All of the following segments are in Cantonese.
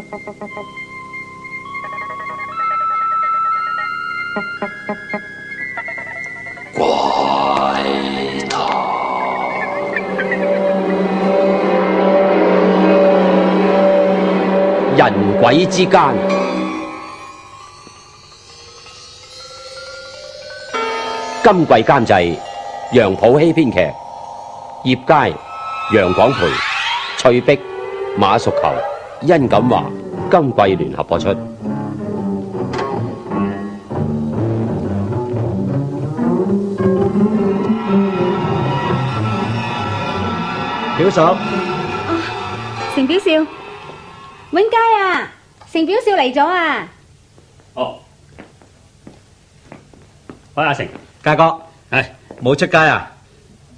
怪談人鬼之間。今季監製楊普希編劇，葉佳、楊廣培、翠碧、馬淑球、殷錦華，今季聯合播出。表嫂，成表少，永佳啊，成表少嚟咗啊！哦，喂，阿成，佳哥，冇出街啊？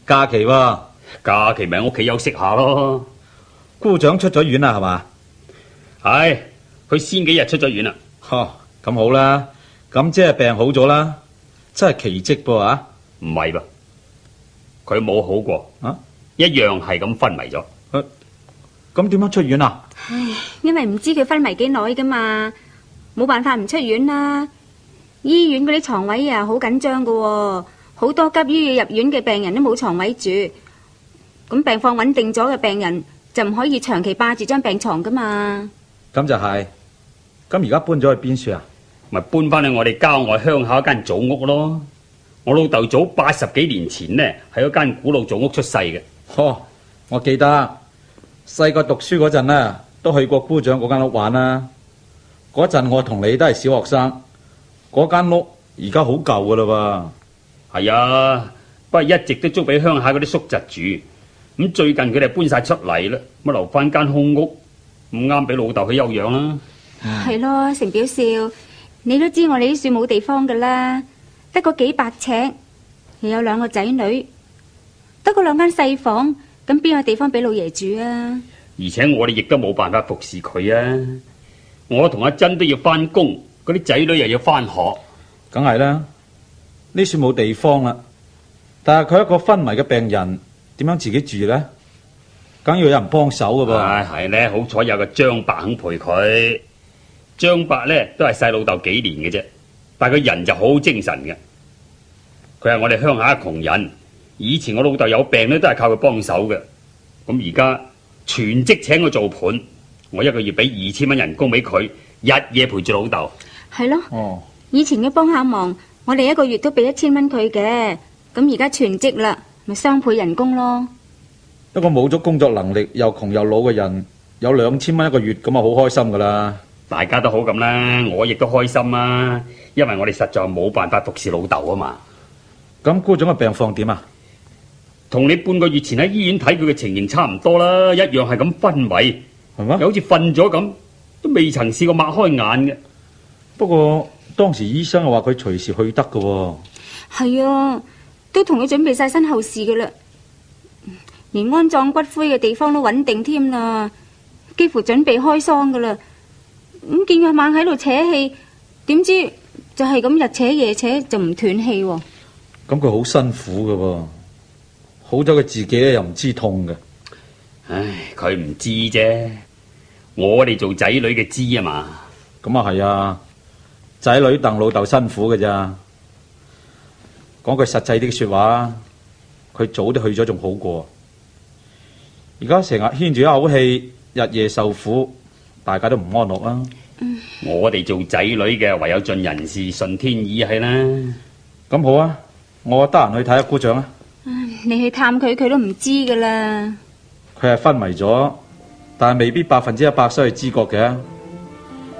假期喎，假期咪喺屋企休息下咯。姑丈出咗院啦，係嘛？係，佢先幾日出咗院啦。咁好啦，咁即係病好咗啦，真係奇蹟噃啊！唔係噃，佢冇好過啊，一樣係咁昏迷咗。咁點樣出院啊？因為唔知佢昏迷幾耐噶嘛，冇辦法唔出院啦。醫院嗰啲床位啊好緊張噶，好多急於要入院嘅病人都冇床位住。咁病況穩定咗嘅病人就唔可以長期霸住張病床噶嘛。咁就係。咁而家搬咗去邊處啊？咪搬翻去我哋郊外鄉下一間祖屋咯。我老豆早80幾年前呢，喺嗰間古老祖屋出世嘅。我記得細個讀書嗰陣呢，都去過姑丈嗰間屋玩啦。嗰陣我同你都係小學生，嗰間屋而家好舊噶啦噃。係啊，不過一直都租俾鄉下嗰啲叔侄住。咁最近佢哋搬晒出嚟啦，咁留翻間空屋，唔啱俾老豆去休養啦。係咯，成表少，你都知我哋啲樹冇地方噶啦，得個幾百尺，又有2個仔女，得個2間細房，咁邊有地方俾老爺住啊？而且我哋亦都冇辦法服侍佢啊！我同阿珍都要翻工，嗰啲仔女又要翻學，梗係啦。呢處冇地方啦，但係佢一個昏迷嘅病人，點樣自己住呢？梗要有人幫手噶噃。係呢，好彩有個張伯肯陪佢。張伯呢都係細老豆幾年嘅啫，但係佢人就好精神嘅。佢係我哋鄉下嘅窮人，以前我老豆有病呢都係靠佢幫手嘅。咁而家全職請佢做盤，我一個月俾2000蚊人工俾佢，日夜陪住老豆。係咯，以前嘅幫下忙，我哋一個月都俾1000蚊佢嘅，咁而家全職啦，咪雙倍人工咯。一個冇咗工作能力又窮又老嘅人，有2000蚊一個月咁啊，好開心噶啦！大家都好咁啦，我亦都開心啊，因為我哋實在冇辦法服侍老豆啊嘛。咁姑丈嘅病況點啊？同你半個月前喺醫院睇佢嘅情形差唔多啦，一樣係咁昏迷，係嗎？又好似瞓咗咁，都未曾試過擘開眼嘅。不過當時醫生又話佢隨時去得㗎喎。係啊，都同佢準備晒身後事噶啦，連安葬骨灰嘅地方都穩定添啦，幾乎準備開喪噶啦。咁見佢猛喺度扯氣，點知就係咁日扯夜扯就唔斷氣喎。咁佢好辛苦噶喎，好咗佢自己咧又唔知痛嘅。唉，佢唔知啫，我哋做仔女嘅知啊嘛。咁啊係啊，仔女戥老豆辛苦嘅咋。講句實際啲說話，佢早啲去咗仲好過。而家成日牽住一口氣，日夜受苦，大家都唔安樂啊。我哋做仔女嘅唯有盡人事順天意係啦。咁好啊，我得閒去睇下姑丈啊。你去探佢，佢都唔知噶啦。佢係昏迷咗，但係未必100%失去知覺嘅。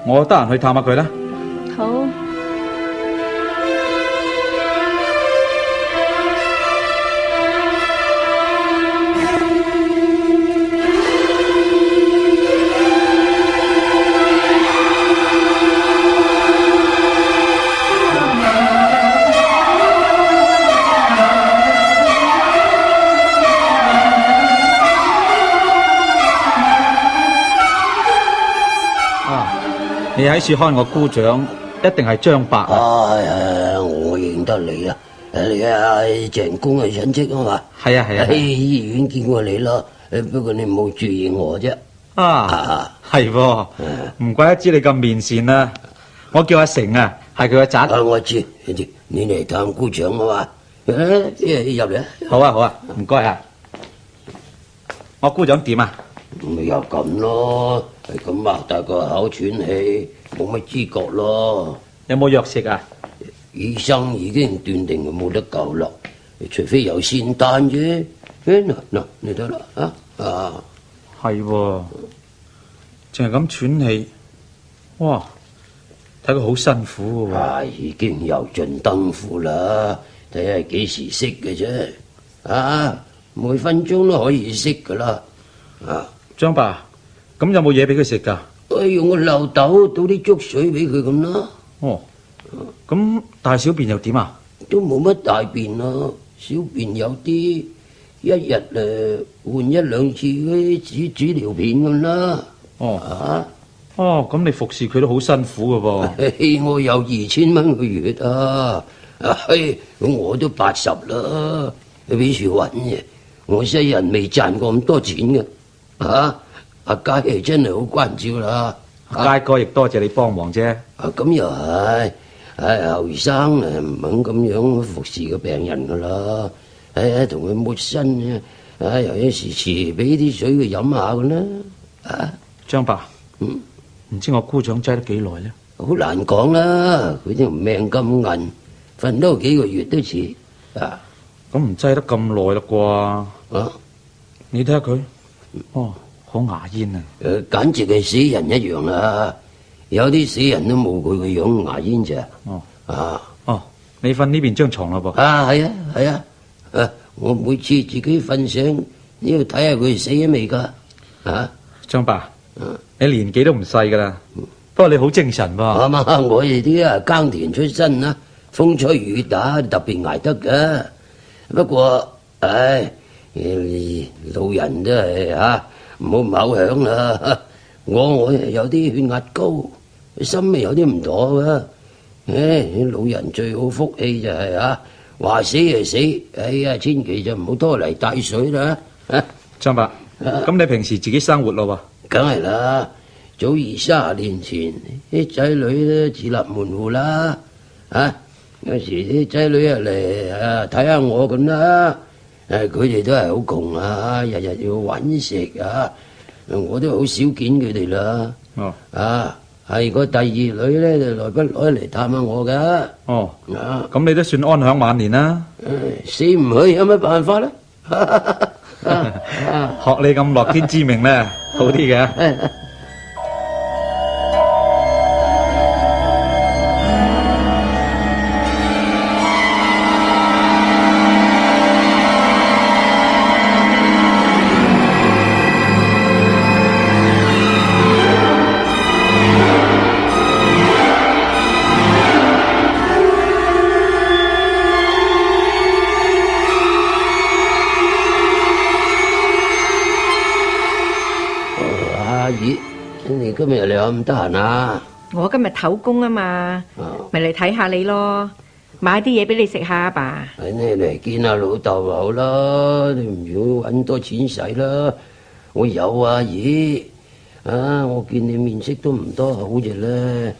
我得閒去探下佢啦。好。你喺處看我姑丈，一定係張伯啊！我認得你啦，你係鄭公嘅親戚啊嘛？係啊，喺醫院見過你啦，不過你冇注意我啫。啊，係喎，唔怪得知你咁面善啦。我叫阿成啊，係佢個侄。我知，你嚟探姑丈啊嘛？入嚟。好啊好啊，唔該啊。我姑丈點啊？咪又咁咯，係咁擘大個口喘氣，冇乜知覺咯。有冇藥食啊？醫生已經斷定佢冇得救啦，除非有仙丹啫。嗱，你得啦啊！係喎，淨係咁喘氣，哇！睇佢好辛苦喎。已經油盡燈枯啦，睇下幾時熄嘅啫。每分鐘都可以熄噶啦。張爸，咁有冇嘢俾佢食㗎？用個漏斗倒啲粥水俾佢咁啦。哦，咁大小便又點啊？都冇乜大便咯，小便有啲，一日換1-2次嗰啲紙尿片咁啦。咁你服侍佢都好辛苦㗎噃。我有2000蚊個月啊，咁我都80啦，俾處揾嘅。我世人未賺過咁多錢嘅。阿佳係真係好關照啦。佳哥亦多謝你幫忙啫。咁又係，後生唔肯咁樣服侍個病人噶啦。同佢抹身又有時俾啲水佢飲下噶啦。張伯，唔知我姑丈擠得幾耐呢？好難講啦，佢條命咁韌，瞓多幾個月都似。咁唔擠得咁耐啦啩？你睇下佢，好牙煙啊！簡直係死人一樣啦。有啲死人都冇佢個樣牙煙啫。你瞓呢邊張床啦噃？係啊。我每次自己瞓醒都要睇下佢死咗未噶。張伯，你年紀都唔細噶啦，不過你好精神噃。我哋啲耕田出身啦，風吹雨打特別捱得噶。不過老人都係唔好咁口響啦。我有啲血壓高，心有啲唔妥噶。老人最好福氣就係話死就死，千祈就唔好拖泥帶水啦。張伯，咁你平時自己生活咯喎？梗係啦，早20-30年前啲仔女都自立門戶啦。有時啲仔女嚟睇下我咁啦，佢哋都係好窮日日要搵食我都好少見佢哋啦。係個第二女咧就來不來嚟探下我噶。咁你都算安享晚年啦。死唔去有乜辦法咧？學你咁樂天知命咧，好啲嘅。你今日你有咁得閒啊？我今日唞工啊嘛，咪嚟睇下你咯，買啲嘢俾你食下啊爸。你嚟見下老豆好啦，你唔要搵多錢使啦。我有啊姨，我見你面色都唔多好啫咧。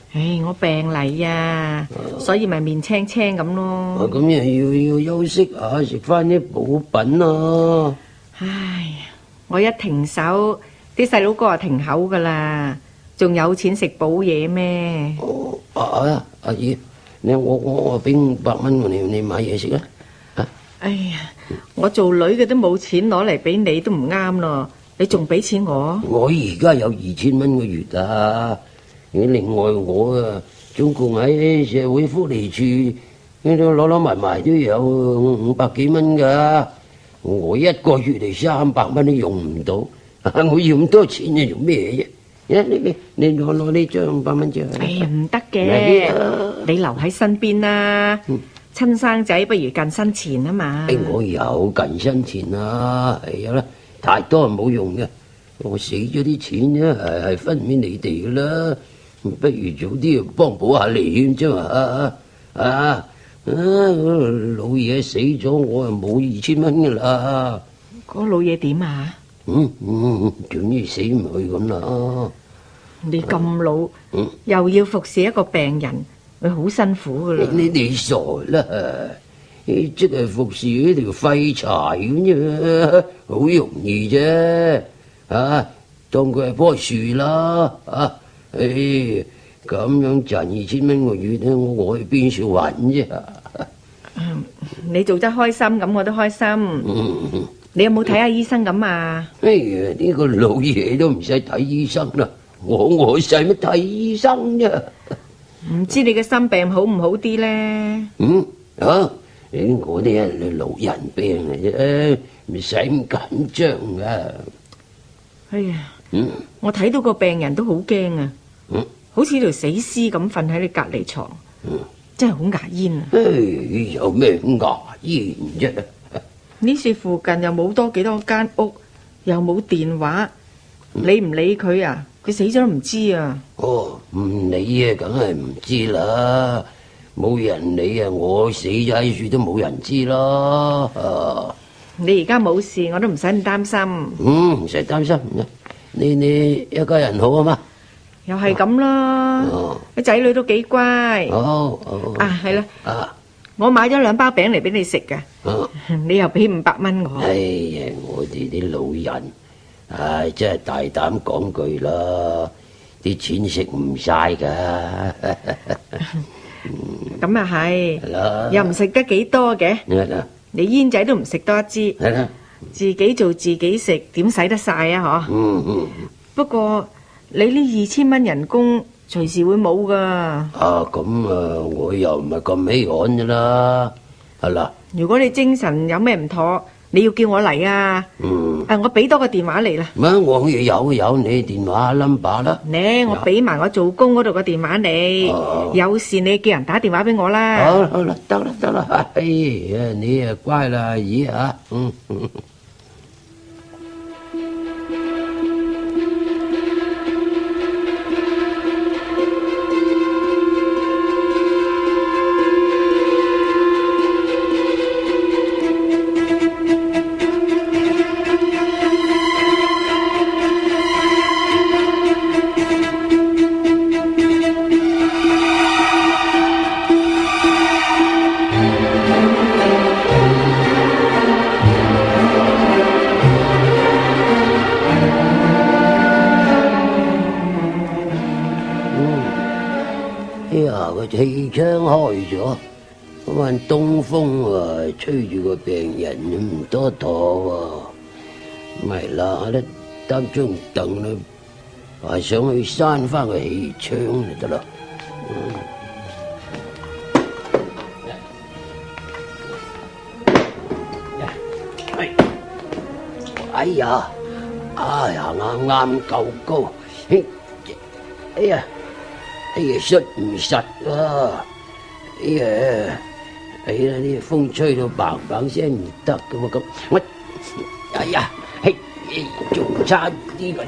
我病嚟啊，所以咪面青青咁咯。咁又要休息下，食翻啲補品咯。我一停手，啲細佬哥就停口噶啦，仲有錢食補嘢咩？阿姨，我俾500蚊你買嘢食啦。我做女嘅都冇錢攞嚟俾你都唔啱咯，你仲俾錢我？我而家有2000蚊個月啊！另外我總共喺社會福利處攞埋都有500幾蚊噶。我一個月嚟300蚊都用唔到。我要咁多錢你做咩啫？你攞呢張500蚊出嚟。唔得嘅，你留喺身邊啦。親生仔不如近身錢啊嘛。我有近身錢啦，有啦，太多係冇用嘅。我死咗啲錢咧，係分俾你哋噶啦，不如早啲幫補下你啫嘛。老嘢死咗，我又冇2000蚊噶啦。嗰老嘢點啊？總之死唔去咁啦。你咁老，又要服侍一個病人，佢好辛苦噶啦。你傻啦！即係服侍呢條廢柴咁啫，好容易啫。當佢係棵樹啦。咁樣賺2000蚊個月咧，我去邊處揾啫？你做得開心咁，我都開心。你有冇睇下醫生咁啊？哎呀，呢個老嘢都唔使睇醫生啦，我使乜睇醫生啫？唔知你嘅心病好唔好啲咧？我啲係老人病嚟啫，唔使咁緊張噶。哎呀，我睇到個病人都好驚啊，好似條死屍咁瞓喺你隔離床，真係好牙煙啊！有咩牙煙啫？呢處附近又冇多幾多間屋，又冇電話，理唔理佢啊？佢死咗都唔知啊！唔理啊，梗係唔知啦。冇人理啊，我死咗喺處都冇人知啦。你而家冇事，我都唔使咁擔心。唔使擔心。你一家人好啊嘛？又係咁啦，啲仔女都幾乖。係啦。我買咗2包餅嚟俾你食㗎，你又俾500蚊我。哎呀，我哋啲老人，真係大膽講句啦，啲錢食唔晒噶。咁啊係，又唔食得幾多嘅。你煙仔都唔食多一支，自己做自己食，點使得晒啊？嗬。不過你呢2000蚊人工隨時會冇噶。我又唔係咁稀罕噶啦，係啦。如果你精神有咩唔妥，你要叫我嚟啊。我俾多個電話你啦。我有你電話 number 啦。我俾埋我做工嗰度個電話你，有事你叫人打電話俾我啦。好啦，得啦。哎呀，你啊乖啦，阿姨啊。氣窗開咗，嗰陣東風吹住個病人唔多妥喎，咪嗱咧擔張凳咧，話上去閂翻個氣窗就得啦。哎呀，啱啱夠高，哎呀，實唔實啊？啲風吹到嘭嘭聲唔得噶喎，咁我仲差啲個，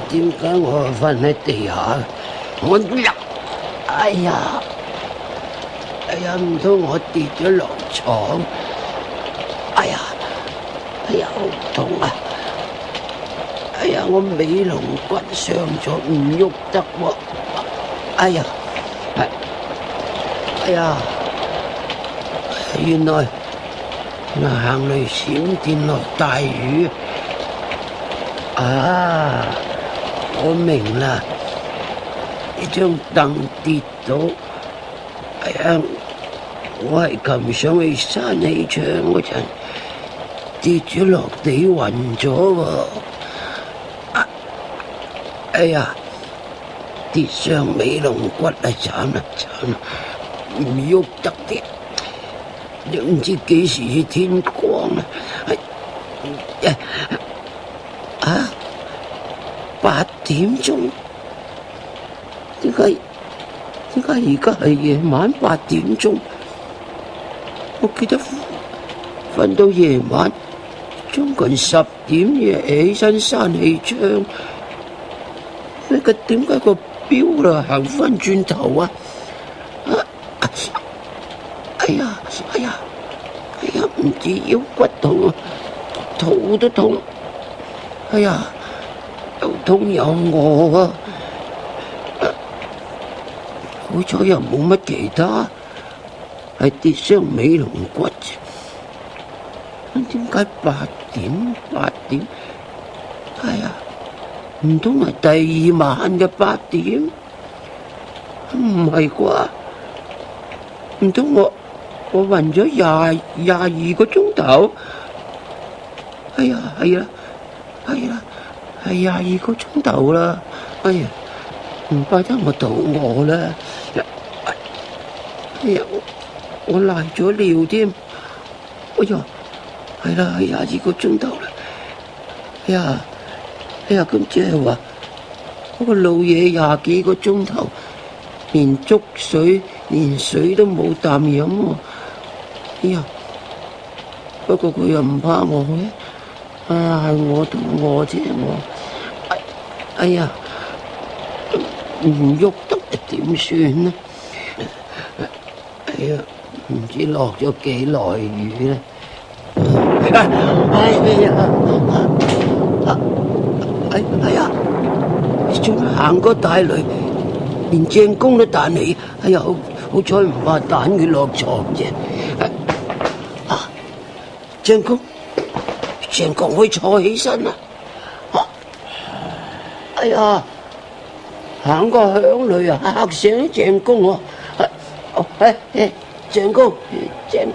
點解我瞓喺地下？唔通我跌咗落床？好痛啊！我尾龍骨傷咗，唔喐得喎！原來行雷閃電落大雨我明啦，呢張凳跌到，我係擒上去閂氣窗嗰陣，跌咗落地暈咗喎。哎呀，跌傷尾龍骨啊！慘啦慘啦，唔喐得啲，都唔知幾時天光啦。8點鐘，點解而家係夜晚8點鐘？我記得瞓到夜晚將近10點嘢起身閂氣窗。點解個錶啦行翻轉頭啊？哎呀，唔止腰骨痛啊，肚都痛。哎呀，又痛又餓啊！好彩又冇乜其他，係跌傷尾龍骨啫。點解8點？哎呀！唔通係第2晚嘅8點？唔係啩？唔通我暈咗22個鐘頭？哎呀，係22個鐘頭啦！哎呀，唔怪得我肚餓啦！哎呀，我瀨咗尿添！哎呀，係啦，22個鐘頭啦！哎呀，咁即係話嗰個老嘢20幾個鐘頭，連粥水連水都冇啖飲喎。哎呀，不過佢又唔怕我嘅，係我肚餓啫我。哎呀，唔喐得點算呢？哎呀，唔知落咗幾耐雨咧。哎呀，仲行過大雷，連鄭公都彈起。哎呀，好彩唔怕彈佢落床啫。鄭公可以坐起身啦。哎呀，行過響雷啊，嚇醒鄭公喎。鄭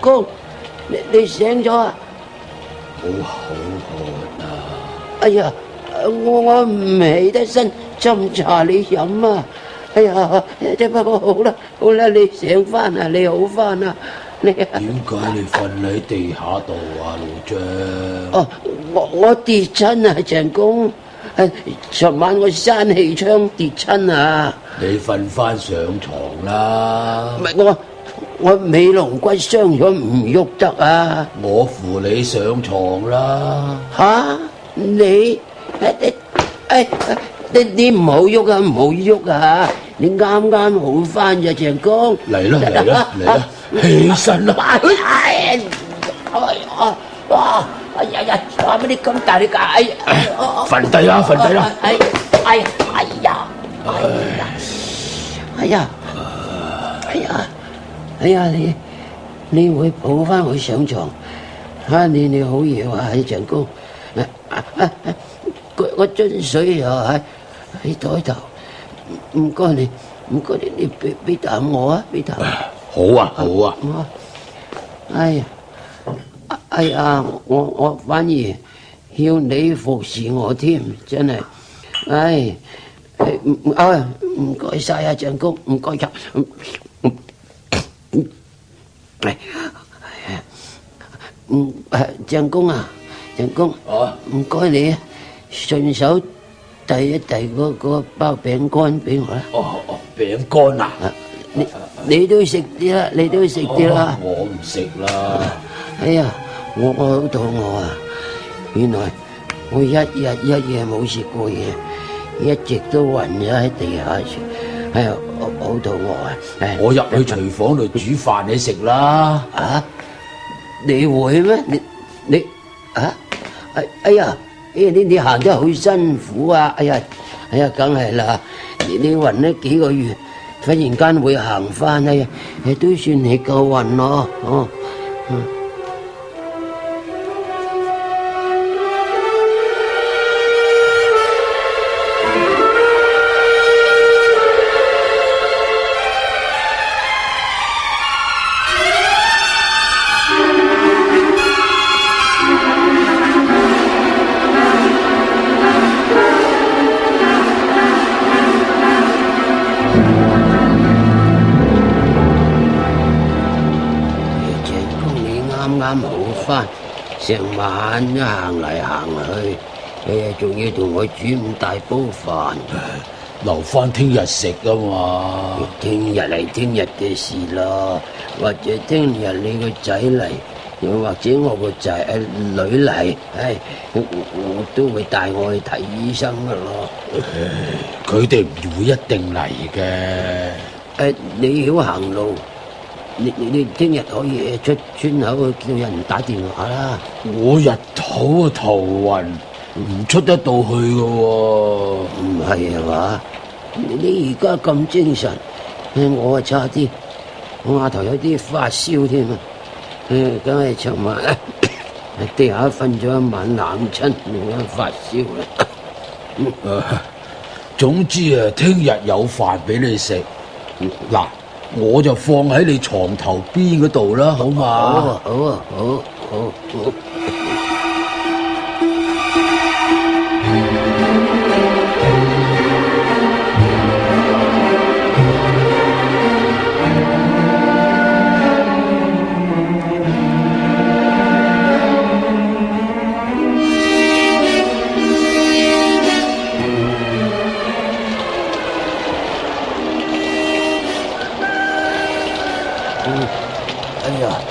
公，你醒咗啊？好渴啊！哎呀！我唔起得身斟茶你飲啊！哎呀，不過好啦，你醒翻啊，你好翻啊，你點解你瞓喺地下度啊，老張？哦，我跌親啊，鄭公，昨晚我閂氣窗跌親啊！你瞓翻上床啦！唔係我尾龍骨傷咗唔喐得啊！我扶你上床啦！吓你？你唔好喐啊，唔好喐啊！你啱啱好翻咋，鄭公。嚟啦，起身啦！哎呀，做乜你咁大力㗎？瞓低啦！哎呀，你會抱翻我上床？你好嘢啊，鄭公。個樽水又喺台頭，唔該你，你俾啖我啊，俾啖。好啊。哎呀，我反而要你服侍我添，真係。唔該晒啊，鄭公，唔該呀。鄭公啊，唔該你啊。順手遞一遞嗰包餅乾俾我啦。餅乾啊！你都食啲啦，我唔食啦。哎呀，我好肚餓啊！原來我一日一夜冇食過嘢，一直都暈咗喺地下住。哎呀，好肚餓啊！我入去廚房度煮飯你食啦。你會咩？你哎呀！你行得好辛苦啊！哎呀，梗係啦！你暈咗幾個月，忽然間會行翻，哎呀，都算你夠運咯，翻，成晚都行嚟行去，仲要同我煮咁大煲飯，留翻聽日食啊嘛。聽日係聽日嘅事咯，或者聽日你個仔嚟，又或者我個女嚟，我都會帶我去睇醫生噶咯。佢哋唔會一定嚟嘅。你曉行路，你聽日可以出村口叫人打電話啦。我日頭啊頭暈，唔出得到去嘅喎。唔係啊嘛？你而家咁精神，我啊差啲，我額頭有啲發燒添啊！梗係尋晚喺地下瞓咗一晚冷親，我發燒啦。總之啊，聽日有飯俾你食。嗱，我就放喺你床頭邊嗰度啦，好嘛？好。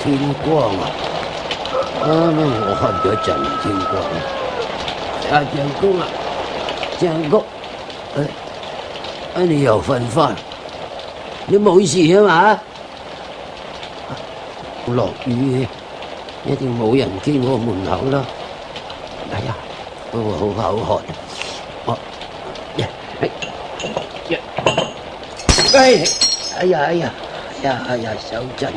天光啊！我瞓咗一陣，天光。長公啊，長公，你又瞓翻？你冇事啊嘛？落雨，一定冇人見我門口啦。哎呀，我好口渴。哎呀，手震，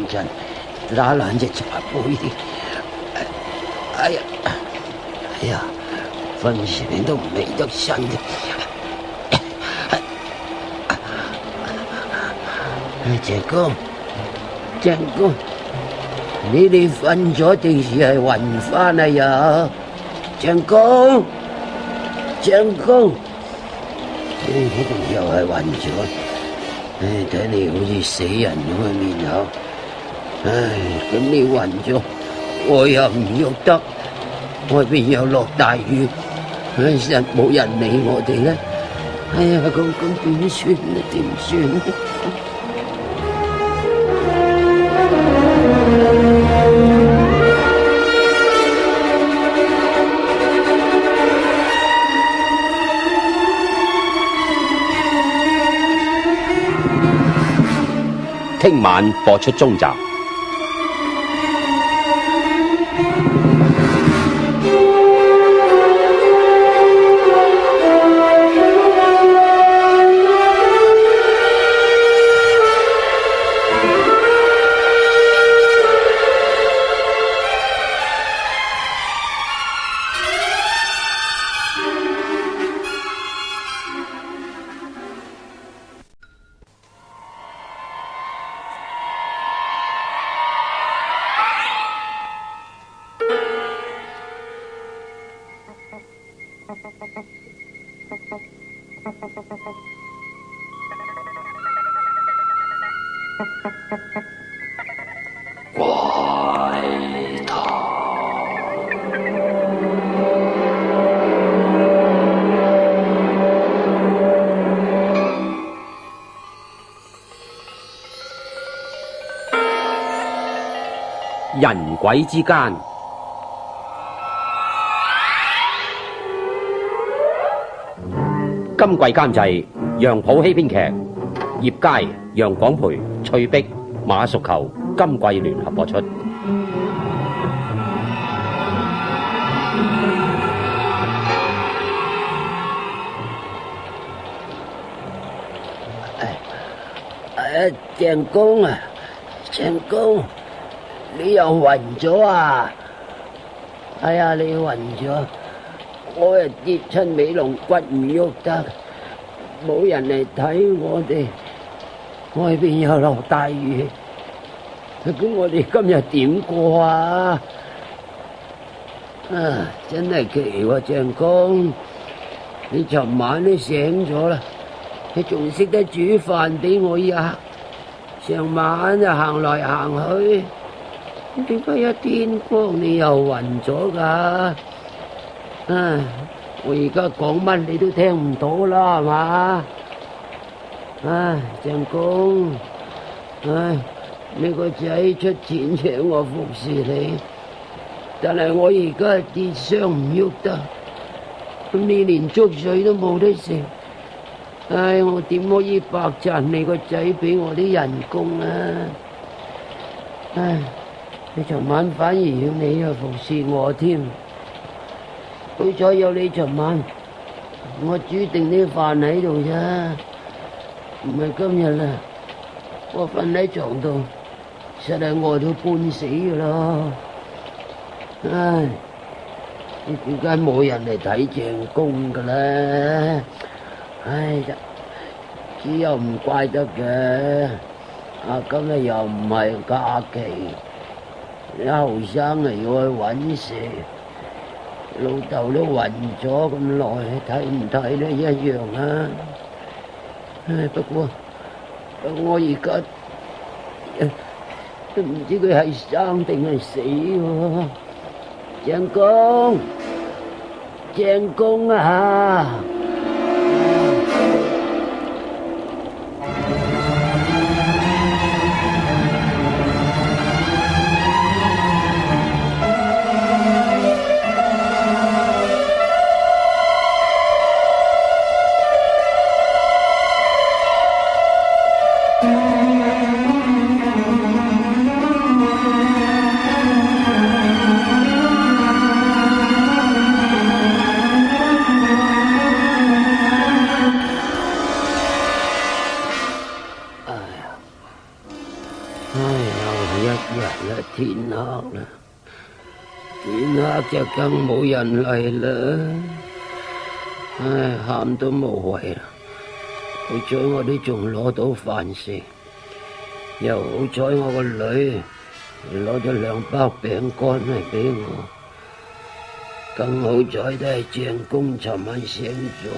打爛隻茶杯添。哎呀，瞓醒都唔起得身嘅。長公，你哋瞓咗定係暈翻啊又？長公，一定又係暈咗。睇你好似死人咁嘅面口。咁你暈咗，我又唔喐得，外邊又落大雨，實冇人理我哋咧。咁點算啊？點算？聽晚播出中集。人鬼之間，今季監製楊浦熙編劇，葉佳、楊廣培、翠碧、馬淑球，今季聯合播出。鄭公，你又暈咗啊？你暈咗，我又跌親尾龍骨唔喐得，冇人嚟睇我哋，外邊又落大雨，咁我哋今日點過啊？真係奇喎，鄭公，你尋晚都醒咗啦，你仲識得煮飯俾我呀？成晚就行來行去。點解一天光你又暈咗噶？唉，我而家講乜你都聽唔到啦，係嘛？唉，鄭公，唉，你個仔出錢請我服侍你，但係我而家跌傷唔喐得，咁你連粥水都冇得食，唉，我點可以白賺你個仔俾我啲人工啊？唉，你尋晚反而要你去服侍我添，好彩有你尋晚，我煮定啲飯喺度啫，唔係今日啦，我瞓喺床度，實係餓到半死噶啦。唉，你點解冇人嚟睇鄭公噶咧？唉，只有唔怪得嘅。今日又唔係假期，你後生啊要去搵食，老豆都暈咗咁耐，睇唔睇都一樣啊！唉，不過我而家都唔知佢係生定係死喎。鄭公，鄭公啊！天黑啦，天黑就更冇人嚟啦。唉，喊都無謂啦。好彩我哋仲攞到飯食，又好彩我個女攞咗2包餅乾嚟俾我，更好彩都係鄭公尋晚醒咗，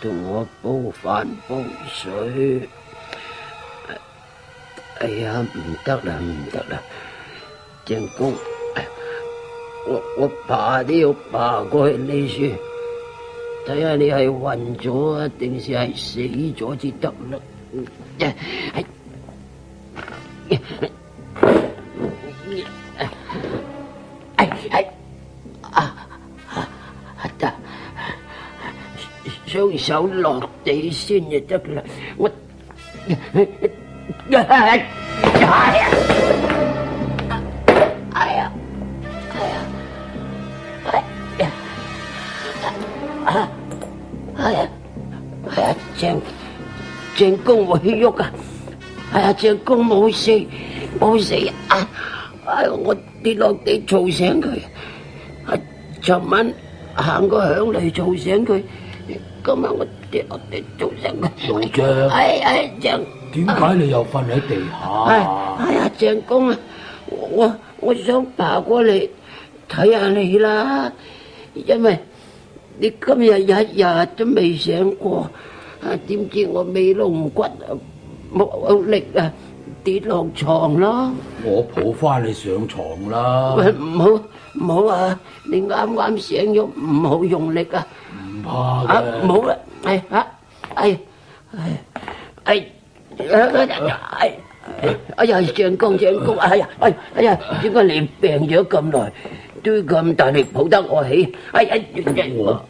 同我煲飯煲水。哎呀，唔得啦，唔得啦！鄭公，我爬都要爬過去呢處，睇下你係暈咗啊，定是係死咗至得啦。得，雙手落地先就得啦。我。哎呀！鄭公會喐啊！哎呀，鄭公冇事啊！哎，我跌落地嘈醒佢。尋晚行個響嚟嘈醒佢，今日我跌落地嘈醒佢。老張，鄭。點解你又瞓喺地下？哎呀，鄭公啊，我想爬過嚟睇下你啦，因為你今日一日都未醒過，點知我尾龍骨冇力啊，跌落床咯。我抱翻你上床啦。喂，唔好啊！你啱啱醒咗，唔好用力啊！唔怕嘅。唔好啦，哎呀，鄭公，哎呀，點解你病咗咁耐，都咁大力抱得我起？我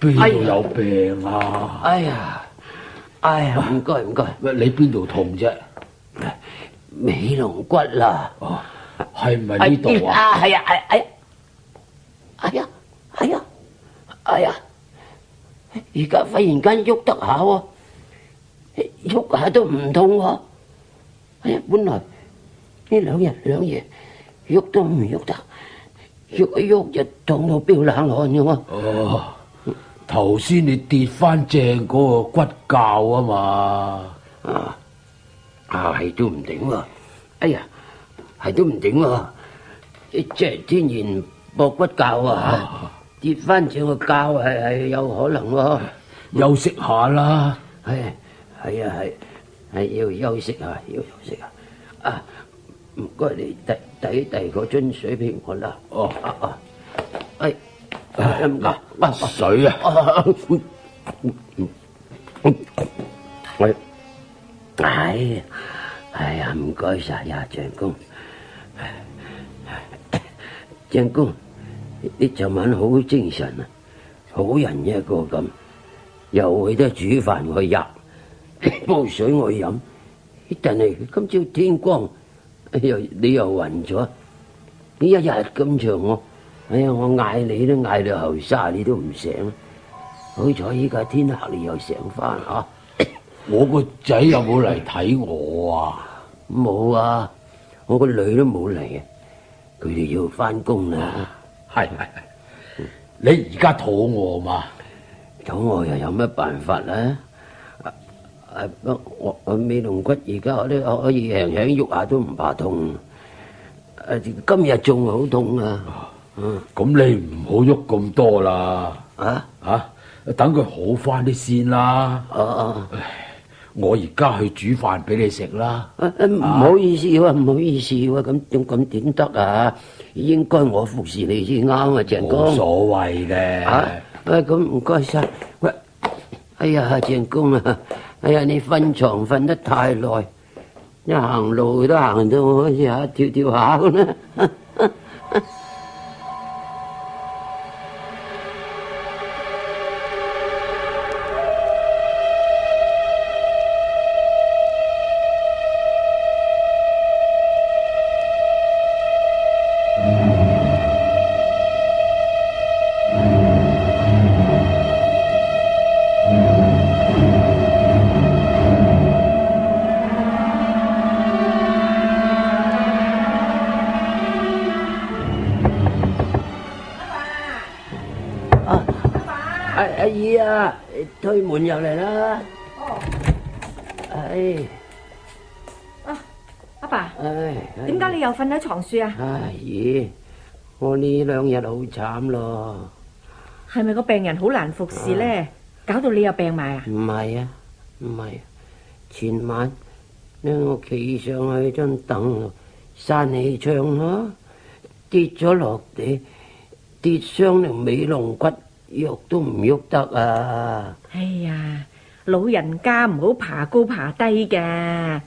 邊度有病啊？哎呀，唔該。喂，你邊度痛啫？尾龍骨啦。哦，係唔係呢度啊？係啊，而家忽然間喐得下喎。喐下都唔痛喎，本來呢兩夜喐都唔喐得，喐一喐就痛到飆冷汗嘅喎。哦，頭先你跌翻正嗰個骨臼啊嘛。係都唔頂喎。哎呀，係都唔頂喎，即係天然膊骨臼啊，跌翻正個臼係有可能喎。休息下啦。係要休息下。唔該你遞嗰樽水俾我啦。哦，水啊！哎呀，唔該晒呀，長公。長公，你昨晚好精神啊，好人一個咁，又去得煮飯我入，煲水我飲。但係今朝天光，你又暈咗，你一日咁長我嗌你都嗌到後沙，你都唔醒。好彩依家天黑，你又醒翻啊！我個仔有冇嚟睇我啊？冇啊，我個女都冇嚟啊，佢哋要翻工啦。係，你而家肚餓嘛？肚餓又有乜辦法咧？我尾龍骨而家我都可以輕輕喐下都唔怕痛。今日仲好痛啊！咁你唔好喐咁多啦。等佢好翻啲先啦。我而家去煮飯俾你食啦。唔好意思喎，唔好意思喎，咁點得啊？應該我服侍你先啱啊，鄭公。冇所謂嘅。咁唔該晒。喂，哎呀，鄭公啊，哎呀，你瞓床瞓得太耐，一行路都行到好似跳跳下咁啦。阿姨啊，推門入嚟啦。阿爸，點解你又瞓喺床樹啊？姨，我呢兩日好慘咯。係咪個病人好難服侍咧？搞到你又病埋啊？唔係啊，前晚呢我企上去張凳度，閂氣窗咯，跌咗落地，跌傷條尾龍骨。喐都唔喐得啊！哎呀，老人家唔好爬高爬低嘅，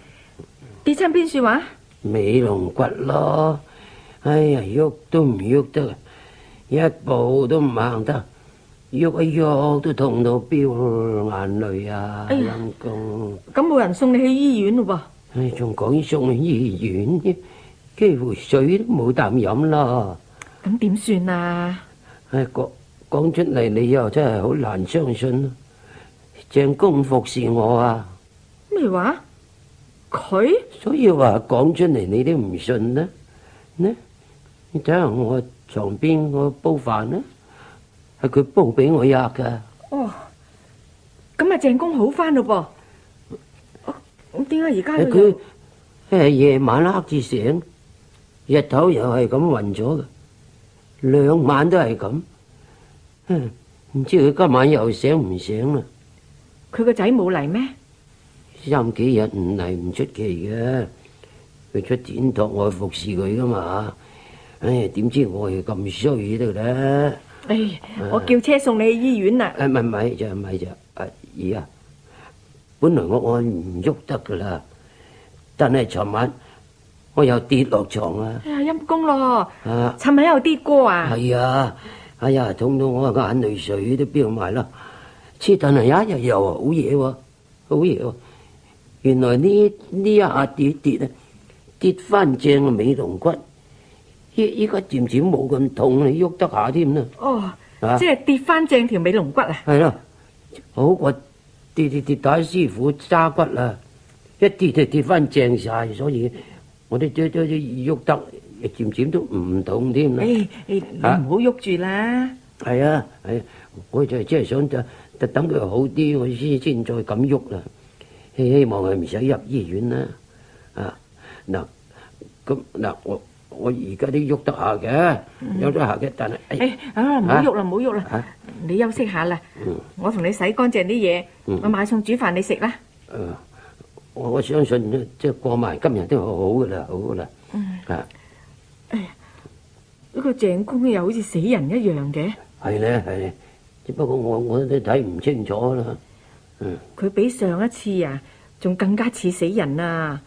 跌親邊處話？尾龍骨咯，哎呀，喐都唔喐得，一步都唔行得，喐一喐都痛到飆眼淚啊！陰公，咁冇人送你去醫院咯噃？仲講送去醫院添，幾乎水都冇啖飲啦。咁點算啊？講出嚟你又真係好難相信咯。鄭公服侍我啊？咩話？佢？所以話講出嚟你都唔信啦。呢，你睇下我床邊我煲飯呢，係佢煲俾我吔噶。哦，咁啊鄭公好翻咯噃。咁點解而家佢夜晚黑至醒，日頭又係咁暈咗嘅，2晚都係咁。唔知佢今晚又醒唔醒啦？佢個仔冇嚟咩？3幾日唔嚟唔出奇嘅，佢出展託我服侍佢噶嘛。點知我係咁衰得咧？我叫車送你去醫院啦。唔係就阿姨啊，本來我唔喐得噶啦，但係尋晚我又跌落床啊！哎呀，陰公咯！尋晚又跌過啊？係啊！哎呀，痛到我個眼淚水都飆埋啦！但係有一日又好嘢喎，好嘢喎！原來呢一下跌翻正個尾龍骨，依家漸漸冇咁痛，你喐得下添啦。即係跌翻正條尾龍骨啊？係咯，好過跌打師傅揸骨啊！一跌就跌翻正晒，所以我哋都喐得。漸漸都唔痛添啦！你唔好喐住啦。係啊，我就真係想等佢好啲，我先再咁喐啦。希望佢唔使入醫院啦。我而家都喐得下嘅，有得下嘅，但係唔好喐啦，你休息下啦。我同你洗乾淨啲嘢，我買餸煮飯你食啦。我相信即係過埋今日都好噶啦，好噶啦。啊，哎呀，呢個鄭公又好似死人一樣嘅。係咧，係咧，只不過我都睇唔清楚啦。佢比上一次啊，仲更加似死人啊！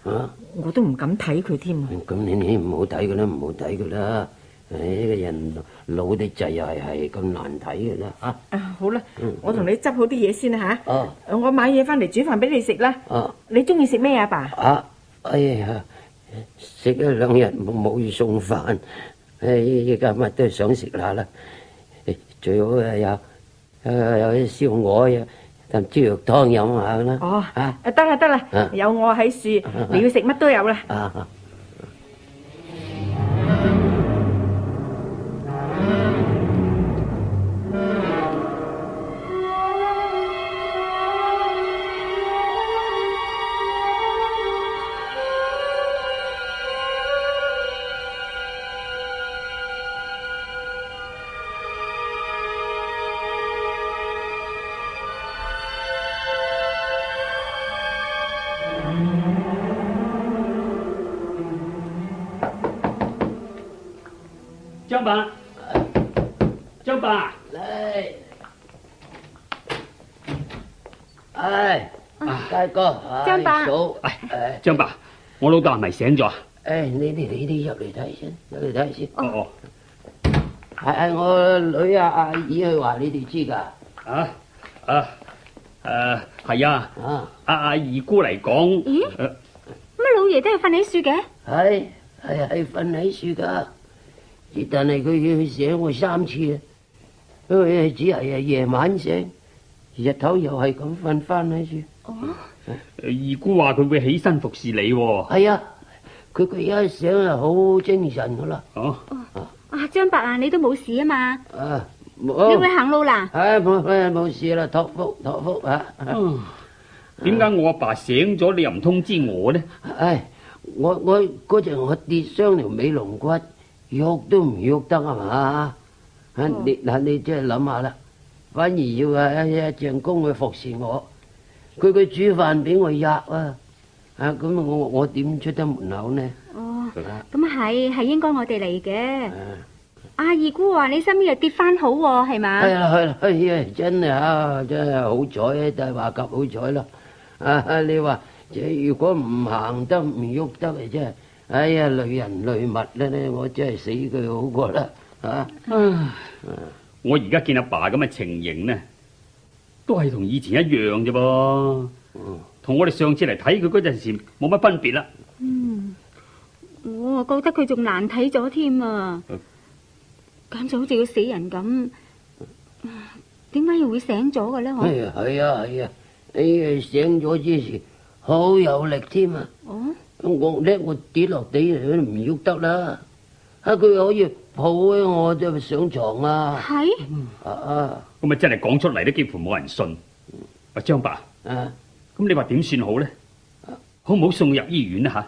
我都唔敢睇佢添。咁你唔好睇噶啦，唔好睇噶啦。呢個人老啲滯又係咁難睇噶啦。好啦，我同你執好啲嘢先啦吓。我買嘢翻嚟煮飯俾你食啦。你中意食咩啊，爸？哎呀，食咗2日冇餸飯，依家乜都想食下啦。最好有啲燒鵝，啖豬肉湯飲下啦。得啦，有我喺樹，你要食乜都有啦。張伯，嚟，大哥，張伯，嫂，張伯，我老豆係咪醒咗啊？你入嚟睇先，係我女阿姨佢話你哋知噶。係啊，阿二姑嚟講。咦？乜老爺都係瞓喺樹嘅？係瞓喺樹噶，但係佢醒我3次，佢只係夜晚醒，日頭又係咁瞓翻喺樹。二姑話佢會起身服侍你喎。係啊，佢一醒就好精神噶啦。張伯啊，你都冇事啊嘛？你你會行路啦？冇事啦，託福啊！點解我阿爸醒咗，你又唔通知我呢？我嗰陣我跌傷條尾龍骨，喐都唔喐得啊嘛！你即係諗下啦，反而要鄭公去服侍我，佢煮飯俾我吔啊！咁我點出得門口呢？咁係應該我哋嚟嘅。二姑話你身邊又跌翻好喎，係嘛？係啦，真係好彩，大話夾好彩啦！你話如果唔行得唔喐得啊，真係，哎呀累人累物咧，我真係死佢好過啦！我而家見阿爸咁嘅情形呢，都係同以前一樣啫噃，同我哋上次嚟睇佢嗰陣時冇乜分別啦。我覺得佢仲難睇咗添啊！簡直好似個死人咁，點解又會醒咗嘅咧？係啊！你醒咗之時好有力添啊！我跌落地都唔喐得啦，佢可以抱起我就上床啊！係咁啊，真係講出嚟都幾乎冇人信。喂，張伯，咁你話點算好咧？好唔好送入醫院啊？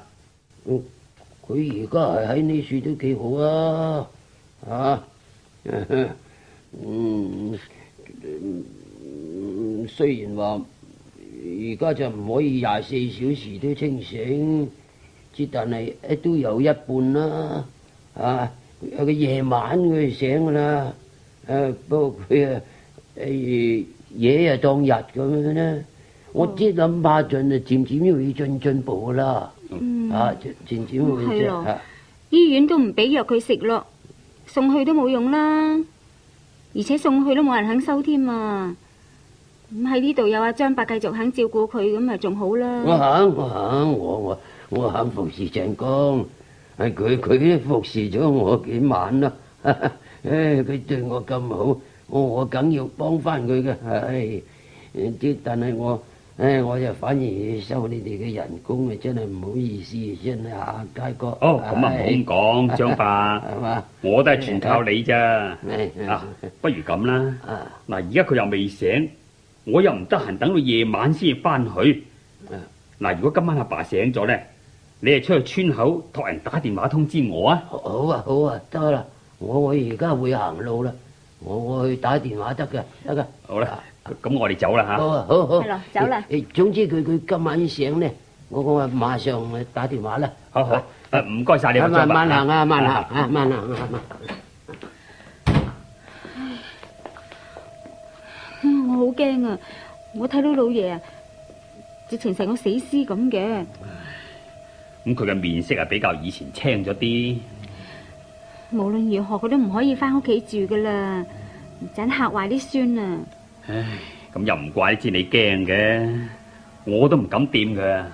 佢而家係喺呢處都幾好啊！雖然話而家就唔可以24小時都清醒，但係都有一半啦。佢夜晚佢醒噶啦，不過佢夜啊當日咁樣咧。我知諗怕盡啊，漸漸會進步噶啦。漸漸會係咯，醫院都唔俾藥佢食咯，送去都冇用啦，而且送去都冇人肯收添啊！咁喺呢度有阿張伯繼續肯照顧佢，咁咪仲好啦。我肯服侍鄭公，係佢服侍咗我幾晚啦。佢對我咁好，我梗要幫翻佢嘅。但係我就反而收你哋嘅人工，真係唔好意思，真係佳哥。咁啊，唔好咁講，張伯，我都係全靠你咋。不如咁啦，嗱，而家佢又未醒，我又唔得閒等到夜晚先翻去。嗱，如果今晚阿爸醒咗咧，你係出去村口託人打電話通知我啊。好啊，得啦，我而家會行路啦，我去打電話得㗎。好啦。咁我哋走啦吓。好。係咯，走啦。總之佢今晚醒呢，我馬上打電話啦。好好，唔該晒你，慢慢行啊，慢行啊，慢行啊，我好驚啊！我睇到老爺啊，直情成個死屍咁嘅。咁佢嘅面色啊，比較以前青咗啲。無論如何，佢都唔可以翻屋企住噶啦，唔陣嚇壞啲孫啊！唉，咁又唔怪之你驚嘅，我都唔敢掂佢啊！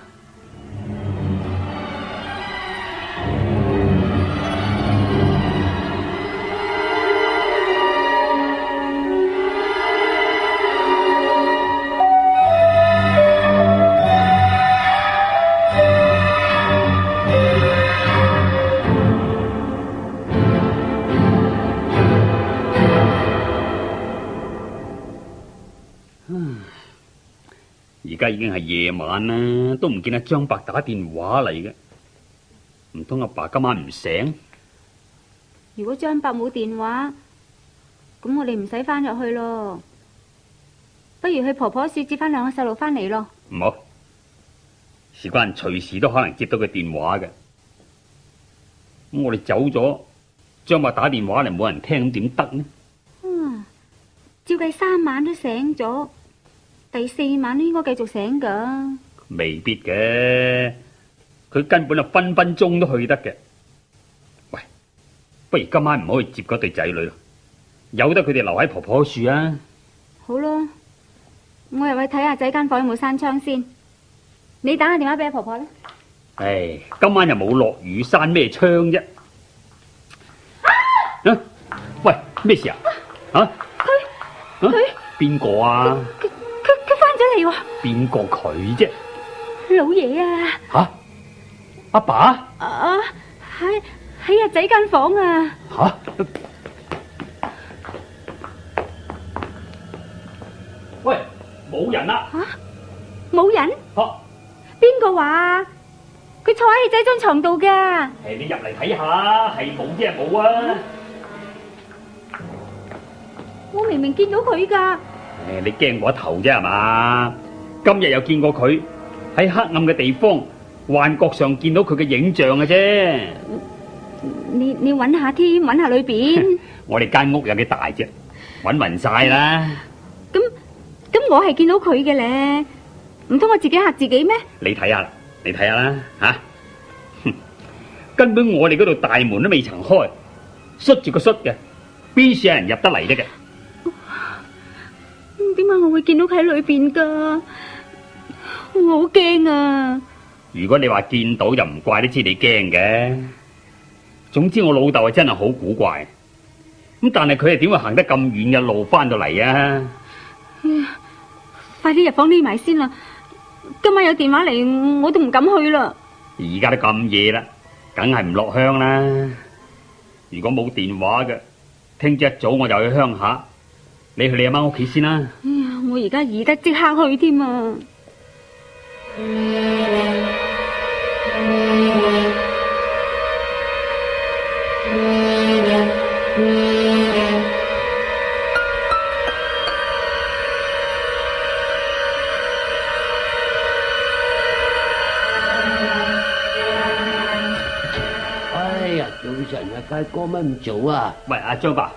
而家已經係夜晚啦，都唔見阿張伯打電話嚟嘅，唔通阿爸今晚唔醒？如果張伯冇電話，咁我哋唔使翻入去咯，不如去婆婆處接翻兩個細路翻嚟咯。唔好，事關隨時都可能接到佢電話嘅。咁我哋走咗，張伯打電話嚟冇人聽，咁點得呢？照計3晚都醒咗，第4晚都應該繼續醒噶。未必嘅，佢根本就分分鐘都去得嘅。喂，不如今晚唔好去接嗰對仔女咯，由得佢哋留喺婆婆樹啊。好咯，我入去睇下仔間房有冇閂窗先。你打下電話俾阿婆婆啦。唉，今晚又冇落雨，閂咩窗啫？啊！喂，咩事啊？啊！佢邊個啊？佢翻咗嚟喎！邊個佢啫？老爺啊！吓，阿爸？啊，喺阿仔間房啊！吓？喂，冇人啊！吓，冇人？吓，邊個話？佢坐喺仔張床度噶。誒，你入嚟睇下，係冇即係冇啊！我明明見到佢噶。誒，你驚我一頭啫係嘛？今日又見過佢喺黑暗嘅地方，幻覺上見到佢嘅影像嘅啫。你揾下添，揾下裏邊。我哋間屋有幾大啫？揾勻晒啦。咁我係見到佢嘅咧，唔通我自己嚇自己咩？你睇下啦，你睇下啦，吓，根本我哋嗰度大門都未曾開，閂住個閂嘅，邊處有人入得嚟得嘅？點解我會見到佢喺裏邊噶？我好驚啊！如果你話見到就唔怪得知你驚嘅。總之我老豆係真係好古怪，咁但係佢係點會行得咁遠嘅路翻到嚟啊？快啲入房匿埋先啦！今晚有電話嚟，我都唔敢去啦。而家都咁夜啦，梗係唔落鄉啦。如果冇電話嘅，聽朝一早我就去鄉下。你去你阿媽屋企先啦。哎呀，我而家易得即刻去添啊！哎呀，早晨啊，佳哥乜咁早啊？喂，阿張伯，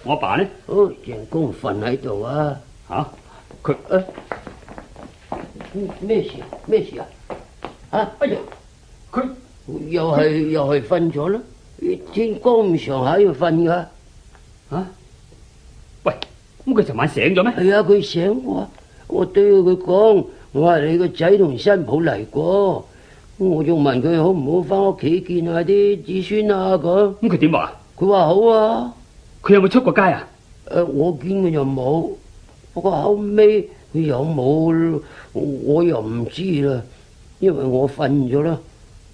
我阿爸呢？哦，鄭公瞓喺度啊！吓，佢咩事？咩事啊？啊！哎呀，佢又係瞓咗啦！天光咁上下要瞓噶。啊！喂，咁佢尋晚醒咗咩？係啊，佢醒我對佢講，我話你個仔同新抱嚟過，我仲問佢好唔好翻屋企見下啲子孫啊咁。咁佢點話？佢話好啊。佢有冇出過街啊？我見佢又冇，不過後尾佢有冇，我又唔知啦，因為我瞓咗啦，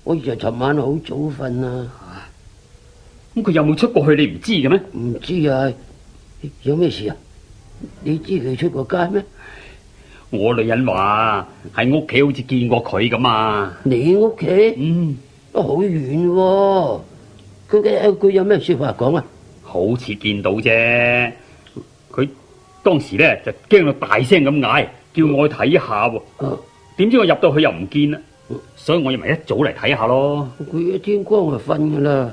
我就尋晚好早瞓啊。咁佢有冇出過去？你唔知嘅咩？唔知啊，有咩事啊？你知佢出過街咩？我女人話喺屋企好似見過佢咁啊。你屋企？都好遠喎。佢有咩說話講啊？好似見到啫，佢當時咧就驚到大聲咁嗌，叫我去睇下喎。點知我入到去又唔見啦，所以我認為一早嚟睇下咯。佢一天光就瞓噶啦。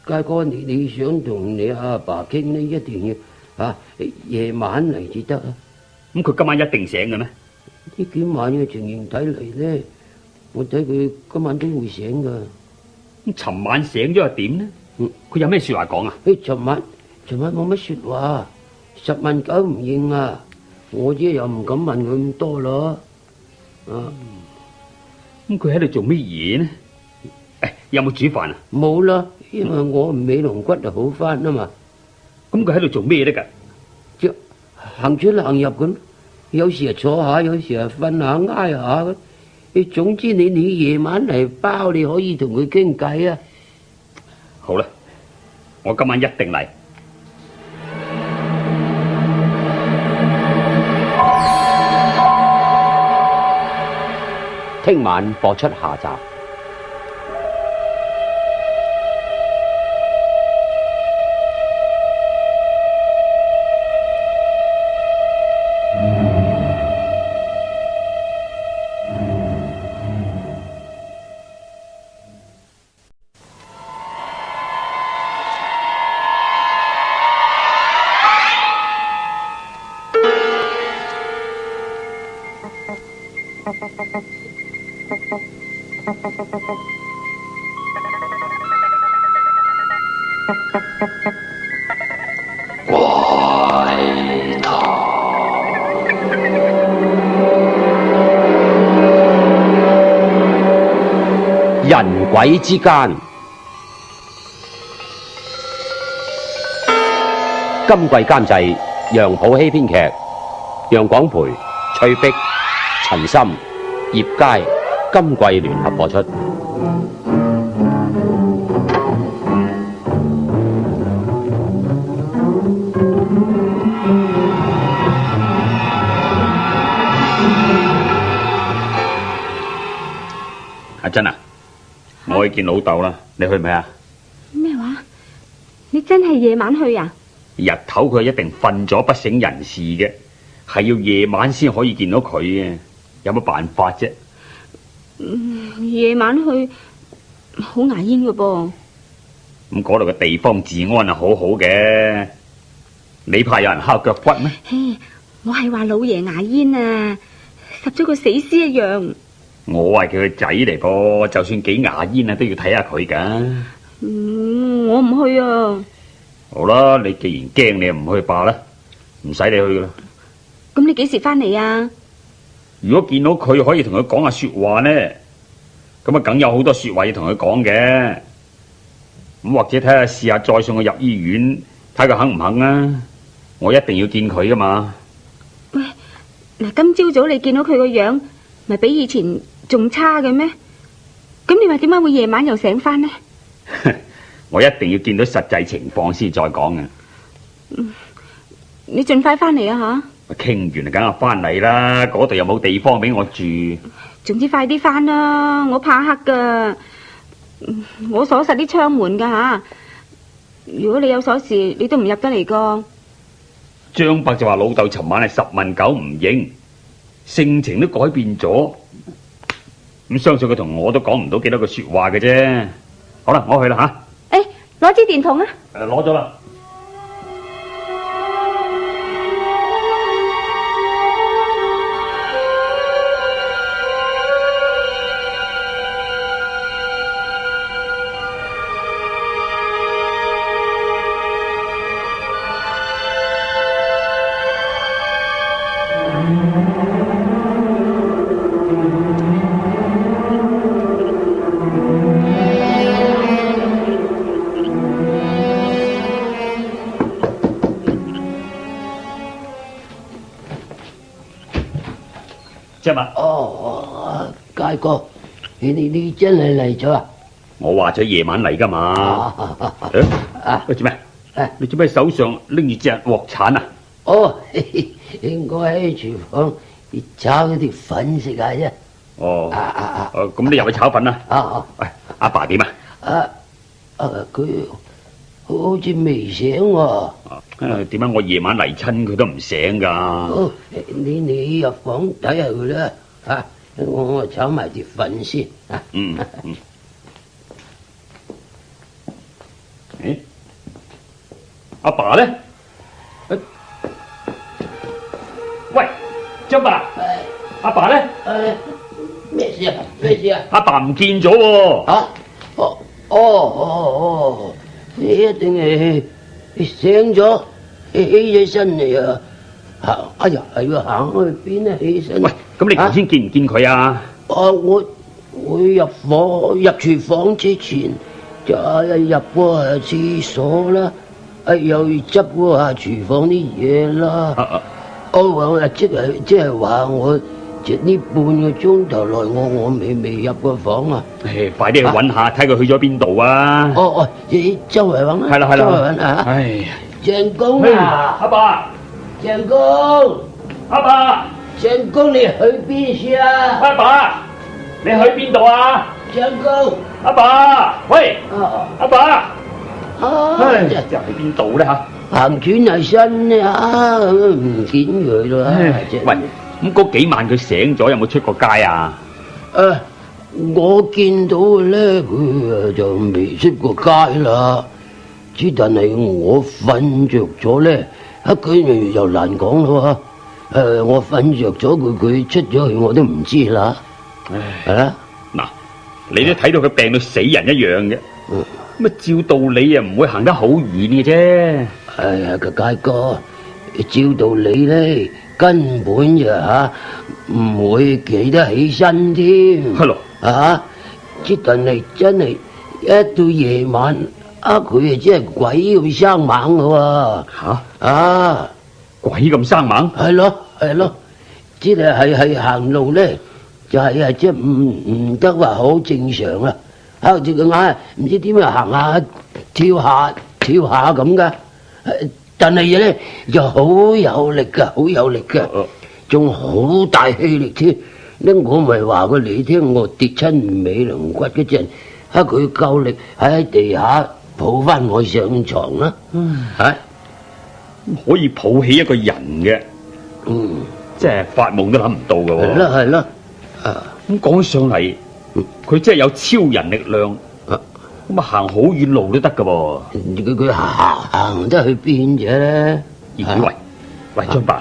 佳哥，你想同你阿爸傾呢，一定要夜晚嚟至得啊。咁佢今晚一定醒嘅咩？呢幾晚嘅情形睇嚟咧，我睇佢今晚都會醒噶。咁尋晚醒咗又點呢？佢有咩說話講啊？尋晚冇乜說話，10問9唔應啊！我啫又唔敢問佢咁多咯。咁佢喺度做乜嘢呢？有冇煮飯啊？冇啦，因為我尾龍骨就好翻啊嘛。咁佢喺度做咩得噶？就行出行入咁，有時啊坐下，有時啊瞓下挨下咁。總之你夜晚嚟包，你可以同佢傾偈啊。好啦，我今晚一定嚟。聽晚播出下集。人鬼之間，今季監製楊普希編劇，楊廣培、翠碧、陳森、葉佳，今季聯合播出。阿珍啊，我去見老豆啦，你去唔去啊？咩話？你真係夜晚去啊？日頭佢一定瞓咗不省人事嘅，係要夜晚先可以見到佢嘅，有乜辦法啫？夜晚去好牙煙㗎噃。咁嗰度嘅地方治安係好好嘅，你怕有人敲腳骨咩？嘿，我係話老爺牙煙啊，十咗個死屍一樣。我係佢個仔嚟噃，就算幾牙煙啊，都要睇下佢噶。我唔去啊。好啦，你既然驚，你就唔去罷啦，唔使你去噶啦。咁你幾時翻嚟啊？如果見到佢可以同佢講下說話呢，咁啊梗有好多說話要同佢講嘅。咁或者睇下試下再送佢入醫院，睇佢肯唔肯啊？我一定要見佢噶嘛。喂，嗱，今朝早你見到佢個樣，咪比以前仲差嘅咩？咁你話點解會夜晚又醒翻呢？我一定要見到實際情況先再講嘅。你盡快翻嚟啊吓！傾完梗係翻嚟啦，嗰度又冇地方俾我住。總之快啲翻啦，我怕黑噶，我鎖實啲窗門噶吓。如果你有鎖匙，你都唔入得嚟個。張伯就話老豆尋晚係10問9唔應，性情都改變咗。咁相信佢同我都講唔到幾多句說話嘅啫。好啦，我去啦吓。攞支電筒啊！攞咗啦。啫嘛？佳哥，你真係嚟咗啊？我話咗夜晚嚟噶嘛。做咩？你做咩手上拎住隻鑊鏟啊？我喺廚房炒咗啲粉食下啫。咁你入去炒粉啦。阿爸點啊？佢好似未醒喎。點解我夜晚嚟親佢都唔醒噶？你入房睇下佢啦。我炒埋碟粉先啊。誒，阿爸咧？喂，張伯，阿爸咧？咩事啊？咩事啊？阿爸唔見咗喎。啊？哦，你一定係醒咗，起咗身嚟啊！哎呀，係喎，行去邊啊？起身。喂，咁你頭先見唔見佢啊？我入廚房之前就入過廁所啦，又執過下廚房啲嘢啦。即係話我呢半個鐘頭內我未入過房啊！快啲去揾下，睇佢去咗邊度啊！你周圍揾啊！係啦，周圍揾啊！哎呀，鄭公啊！阿爸，鄭公，阿爸，鄭公你去邊先啊？阿爸，你去邊度啊？鄭公，阿爸，喂，阿爸，唉，即係去邊度咧吓？行轉下身啊，唔見佢啦。喂，咁嗰幾晚佢醒咗，有冇出過街啊？我見到咧，佢就未出過街啦。之但係我瞓着咗咧，佢又難講咯。我瞓着咗，佢出咗去我都唔知啦。嗱，你都睇到佢病到死人一樣嘅，咁照道理啊唔會行得好遠嘅啫。哎呀，佳哥，照道理咧，根本就唔會企得起身添。係咯，之但係真係一到夜晚，佢真係鬼咁生猛嘅喎。鬼咁生猛？係咯，之係行路咧，就係即係唔得話好正常啊！好似佢硬唔知點樣行下跳下咁噶。但係嘢咧就好有力噶，仲好大氣力添。我咪話過你聽，我跌親尾龍骨嗰陣，佢夠力喺地下抱翻我上床啦。可以抱起一個人嘅，即係發夢都諗唔到嘅。係咯，咁講上嚟，佢真係有超人力量。咁行好遠路都得噶噃，佢行得去邊啫咧？喂，張伯，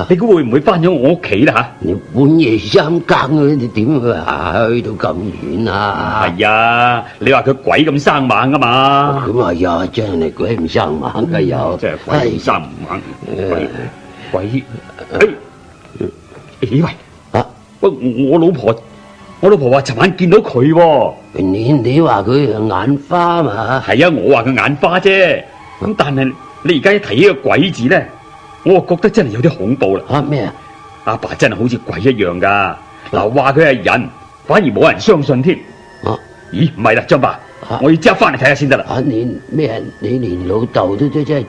你估會唔會翻咗我屋企啦吓？你半夜三更你點去到咁遠啊？係啊，你話佢鬼咁生猛噶嘛？咁啊，真係鬼咁生猛噶又，真係鬼咁生猛，鬼！喂，我老婆話尋晚見到佢喎。你話佢眼花嘛？係啊，我話佢眼花啫。咁但係你而家一提起個鬼字咧，我覺得真係有啲恐怖啦。咩啊？阿爸真係好似鬼一樣噶。嗱，話佢係人，反而冇人相信添。咦，唔係啦，張伯，我要即刻翻嚟睇下先得啦。你連老豆都真係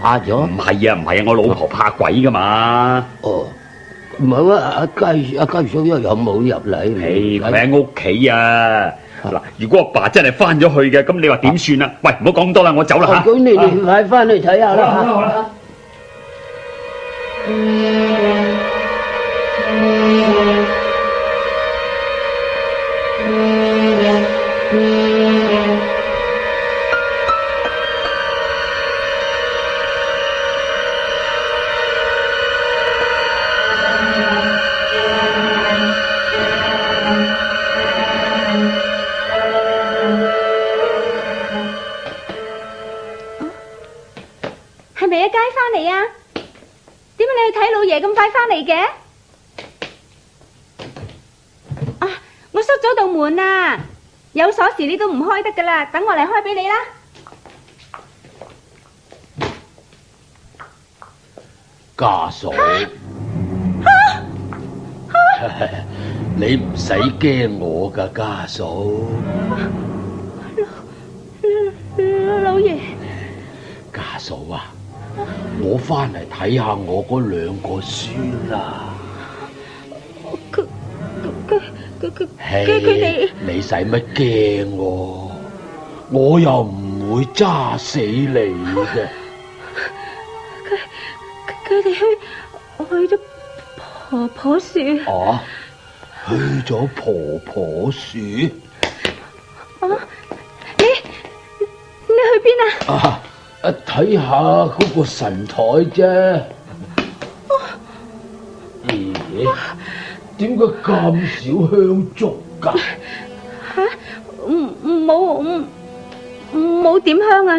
怕咗？唔係啊，我老婆怕鬼噶嘛。唔係阿家嫂又冇入嚟？佢喺屋企啊！嗱，如果阿爸真係翻咗去嘅，咁你話點算啊？喂，唔好講咁多啦，我走啦吓。咁你哋快翻去睇下啦。好啦。係咪阿佳翻嚟啊？點解你去睇老爺咁快翻嚟嘅？我塞咗道門啊，有鎖匙你都唔開得噶啦，等我嚟開俾你啦。家嫂，你唔使驚我噶，家嫂。老爺，家嫂啊，我翻嚟睇下我嗰兩個孫啦。佢哋，你使乜驚我？我又唔會揸死你嘅。佢哋去咗婆婆樹。去咗婆婆樹。你去邊啊？睇下嗰個神台啫。咦？點解咁少香燭噶？冇點香啊！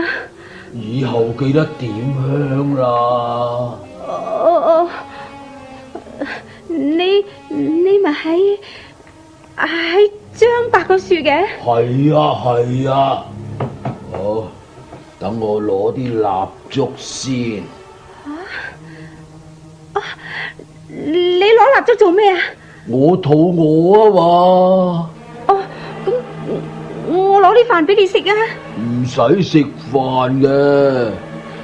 以後記得點香啦。你咪喺張伯個樹嘅？係啊。好，等我攞啲蠟燭先。你攞蠟燭做咩啊？我肚餓啊嘛。咁我攞啲飯俾你食啊。唔使食飯嘅，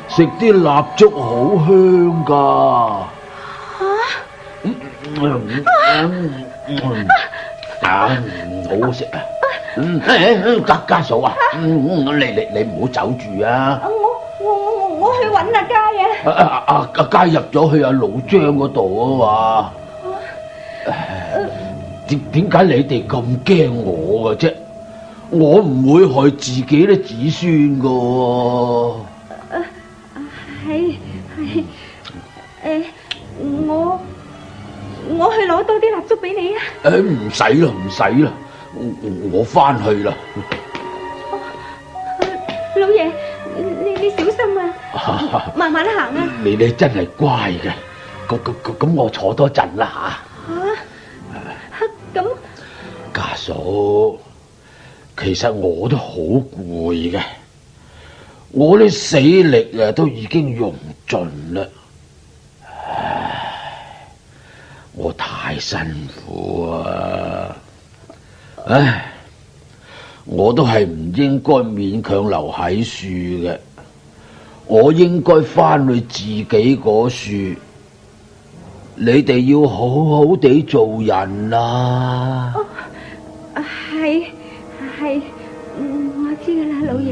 食啲蠟燭好香噶。唔好食啊！家嫂啊，你唔好走住啊！我去揾阿佳啊！阿佳入咗去阿老張嗰度啊嘛。點解你哋咁驚我嘅啫？我唔會害自己啲子孫噶。係我去攞多啲蠟燭俾你啊！唔使啦，我翻去啦。老爺，你小心啊，慢慢行啊。你真係乖嘅，咁我坐多陣啦吓。咁家嫂，其實我都好攰嘅，我啲死力啊都已經用盡啦。我太辛苦啊！我都係唔應該勉強留喺樹嘅，我應該翻去自己嗰樹。你哋要好好地做人啊！係，我知噶啦，老爺。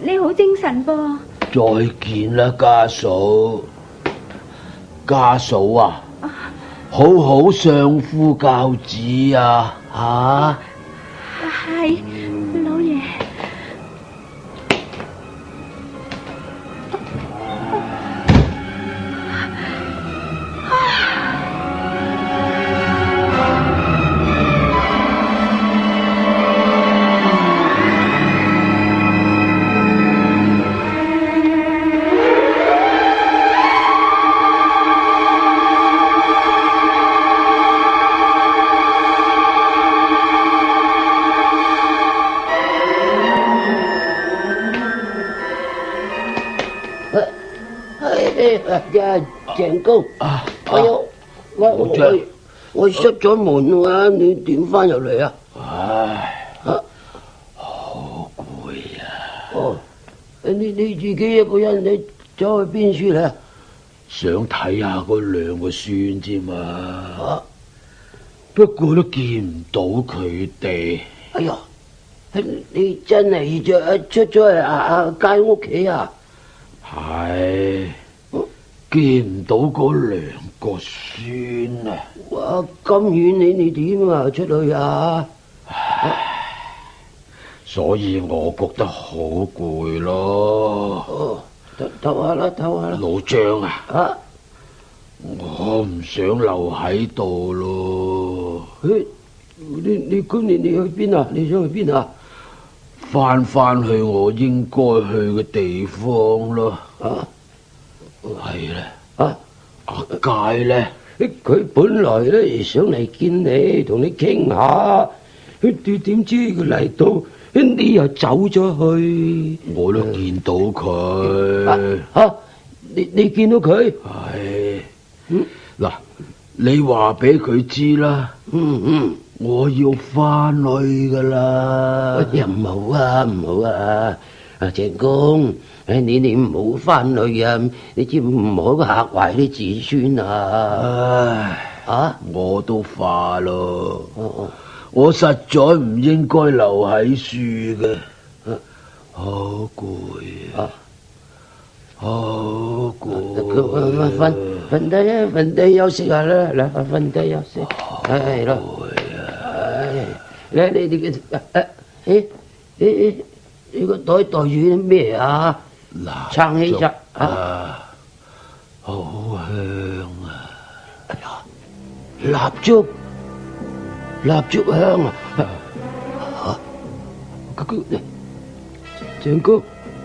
你好精神噃。再見啦，家嫂。家嫂啊，好好相夫教子啊，係，老爺。鄭公，我閂咗門啊，你點翻入嚟啊？好攰啊！你自己一個人，你走去邊處咧？想睇下嗰兩個孫啫嘛，不過都見唔到佢哋。哎呀，你真係出咗去阿佳屋企啊？係。見唔到嗰兩個孫啊！哇，咁遠你點啊出去啊？所以我覺得好攰咯。唞下啦。老張啊，我唔想留喺度咯。你去邊啊？你想去邊啊？翻去我應該去嘅地方咯。係咧，阿佳咧，佢本來咧想嚟見你，同你傾下，點知佢嚟到，你又走咗去。我都見到佢。你見到佢？係。嗱，你話俾佢知啦。我要翻去噶啦。唔好啊，阿鄭公。你唔好翻去啊！你知唔好嚇壞啲子孫啊！我都化咯。我實在唔應該留喺樹嘅。好攰啊！好攰。瞓低啊，瞓低休息下啦，嗱，瞓低休息，係咯。你哋嘅你個袋袋住啲咩啊？撐起隻啊！好香啊！哎呀，蠟燭香啊！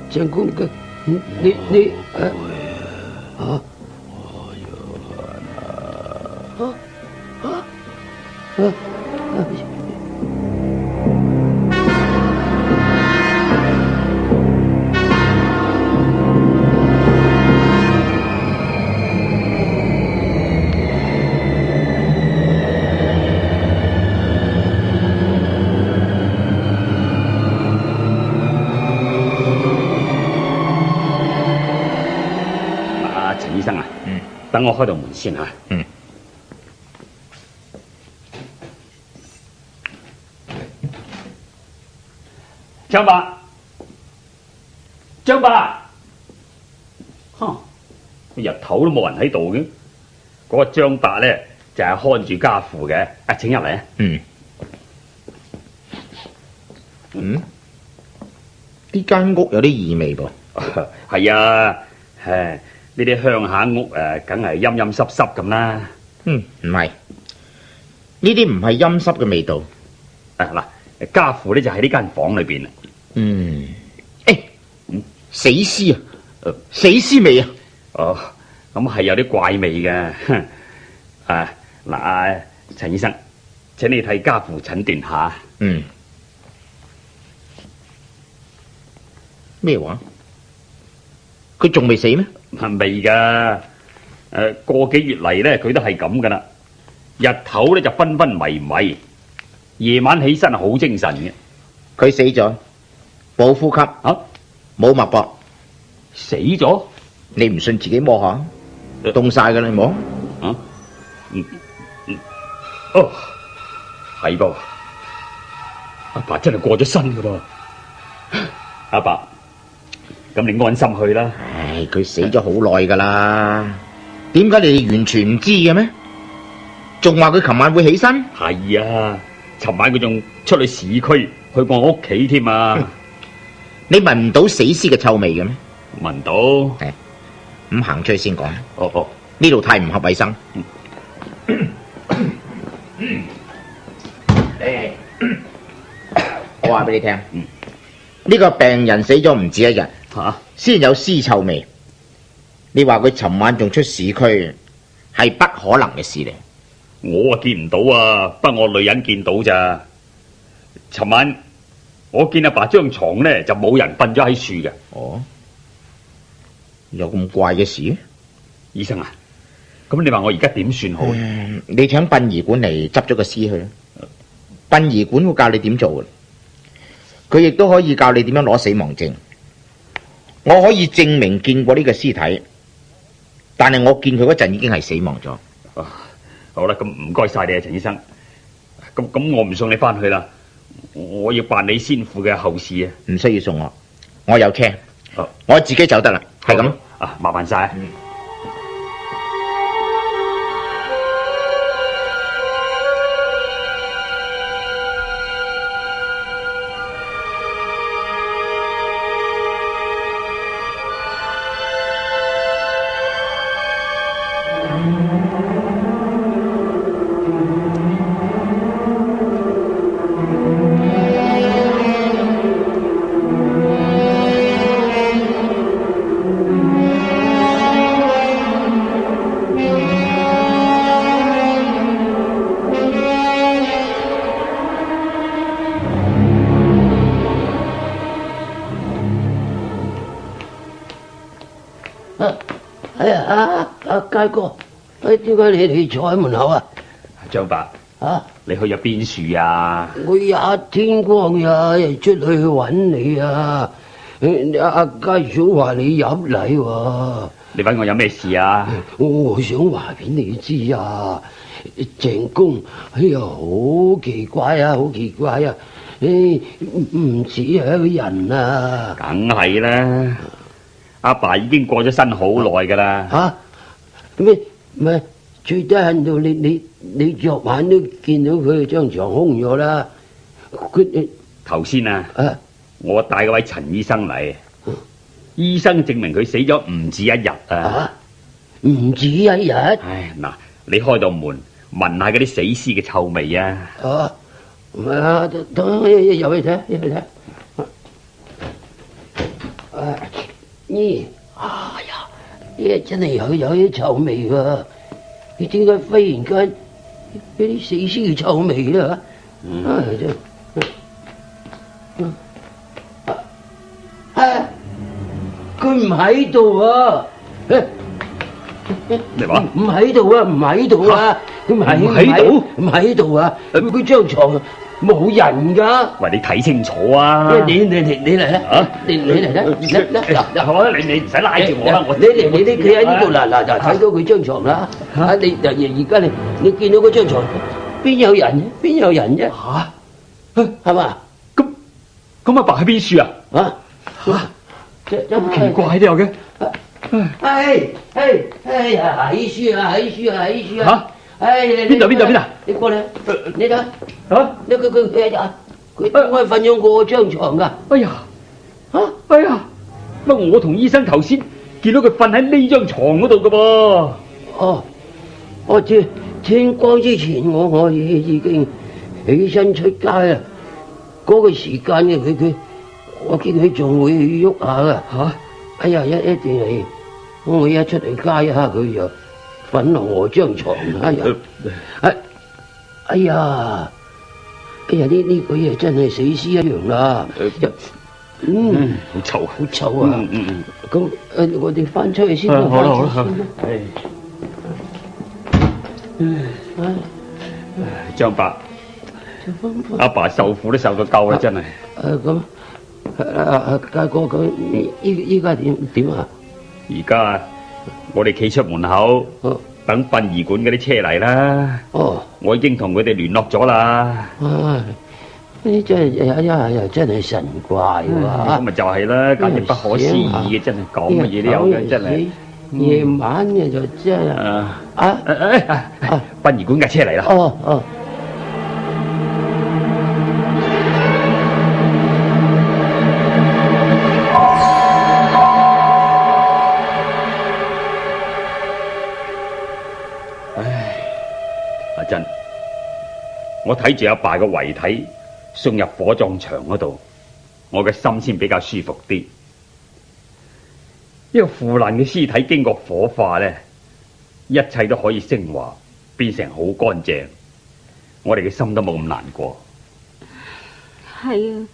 長公嘅，你醫生啊，等我開道門先吓。張伯，日頭都冇人喺度嘅，嗰個張伯咧就係看住家父嘅。請入嚟啊。呢間屋有啲異味噃。係啊，呢啲鄉下屋梗係陰陰濕濕咁啦。唔係，呢啲唔係陰濕嘅味道。嗱，家父咧就喺呢間房裏邊。死屍啊！死屍味啊！哦，咁係有啲怪味嘅。陳醫生，請你替家父診斷下。咩話？佢仲未死咩？未噶。個幾月嚟咧，佢都係咁噶啦。日頭咧就昏昏迷迷，夜晚起身好精神嘅。佢死咗，冇呼吸，冇脈搏，死咗？你唔信自己摸下，凍晒噶啦，你摸。係噃，阿爸真係過咗身噶噃。阿爸，咁你安心去啦。佢死咗好耐噶啦，點解你哋完全唔知嘅咩？仲話佢琴晚會起身？係啊，尋晚佢仲出去市區去過我屋企添啊。你聞唔到死屍嘅臭味嘅咩？聞到。咁行出去先講。呢度太唔合衛生。我話俾你聽，呢個病人死咗唔止一日，先有屍臭味。你話佢尋晚仲出市區，係不可能嘅事嚟。我見唔到啊，不過我女人見到咋。尋晚我見阿爸張床咧就冇人瞓咗喺樹嘅。有咁怪嘅事？醫生啊，咁你話我而家點算好？你請殯儀館嚟執咗個屍去。殯儀館會教你點做嘅，佢亦都可以教你點樣攞死亡證。我可以證明見過呢個屍體，但係我見佢嗰陣已經係死亡咗。好啦，咁唔該晒你啊，陳醫生。咁我唔送你翻去啦，我要辦理先父嘅後事啊。唔需要送我，我有車，我自己走得啦。係咁啊，麻煩晒。佳哥，點解你哋坐喺門口啊？張伯，你去咗邊處啊？我日天光日出去揾你啊！阿家嫂話你入嚟喎。你揾我有咩事啊？我想話俾你知啊，鄭公，哎呀，好奇怪啊，好奇怪啊！唔似係個人啊。梗係啦，阿爸已經過咗身好耐噶啦。唔係最低限度你昨晚都見到佢張床空咗啦。佢頭先啊，我帶嗰位陳醫生嚟，醫生證明佢死咗唔止一日啊！唔止一日？唉，嗱，你開道門聞下嗰啲死屍嘅臭味啊！唔係啊，等入去睇，入去睇。咦，哎呀，呢真係有啲臭味㗎！你點解忽然間有啲死屍嘅臭味咧？佢唔喺度啊！你話唔喺度啊？唔喺度啊？佢唔喺度？唔喺度啊？佢張床冇人㗎。喂，你睇清楚啊！你嚟啦！你嚟啦！嗱，好啊！你唔使拉住我啦！你企喺呢度嗱，睇到佢張床啦。你而家你見到嗰張床邊有人？邊有人啫？係嘛？咁阿爸喺邊處啊？咁奇怪都有嘅。喺書啊！邊度？你過嚟，你睇佢點解瞓咗我張床噶？哎呀！乜我同醫生頭先見到佢瞓喺呢張床嗰度噶噃。我天光之前我已經起身出街啦。嗰個時間嘅佢，我見佢仲會喐下噶。哎呀，一定係我一出嚟街下佢就瞓落我張床。哎呀，呢個嘢真係死屍一樣啦。好臭，好臭啊！咁我哋翻出去先啦。好啦。張伯，阿爸受苦都受到夠啦，真係。佳哥，佢依家點啊？而家我哋企出門口，等殯儀館嗰啲車嚟啦。我已經同佢哋聯絡咗啦。呢真係真係神怪喎！咁咪就係啦，簡直不可思議嘅，真係講乜嘢都有嘅，真係。夜晚嘅就真係殯儀館架車嚟啦。阿珍，我睇住阿爸嘅遺體送入火葬場嗰度，我嘅心先比較舒服啲。呢個腐爛嘅屍體經過火化咧，一切都可以升華，變成好乾淨，我哋嘅心都冇咁難過。係啊，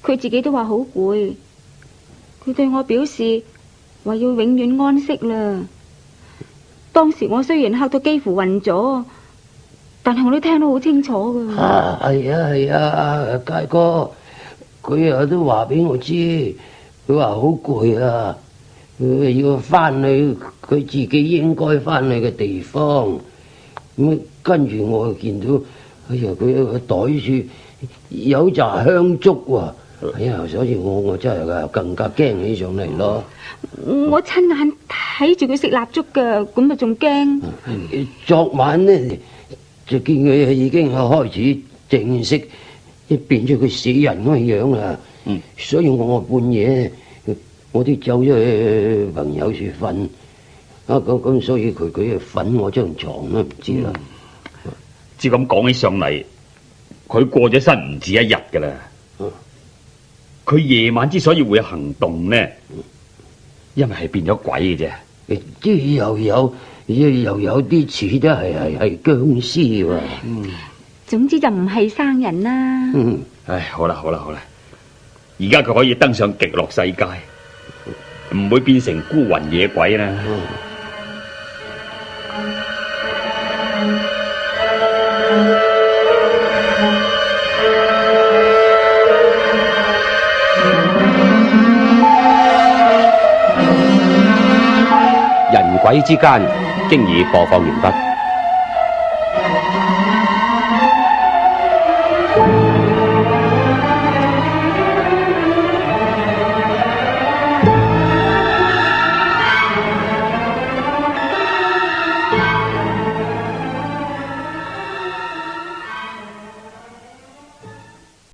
佢自己都話好攰，佢對我表示話要永遠安息啦。當時我雖然嚇到幾乎暈咗，但係我都聽得好清楚噶。係啊，佳哥，佢又都話俾我知，佢話好攰啊，佢要翻去佢自己應該翻去嘅地方。咁跟住我又見到，哎呀，佢個袋處有紮香燭喎。哎呀，所以我真係更加驚起上嚟咯。我親眼睇住佢食蠟燭噶，咁咪仲驚。昨晚呢，就見佢已經開始正式變咗佢死人嗰個樣啦。所以我半夜我都走咗去朋友處瞓。咁所以佢就瞓我張床都唔知啦。照咁講起上嚟，佢過咗身唔止一日噶啦。佢夜晚之所以會行動呢，因為係變咗鬼嘅啫。啲又有啲似都係僵屍喎。總之就唔係生人啦。唉，好啦，而家佢可以登上極樂世界，唔會變成孤魂野鬼啦。人鬼之間經已播放完畢。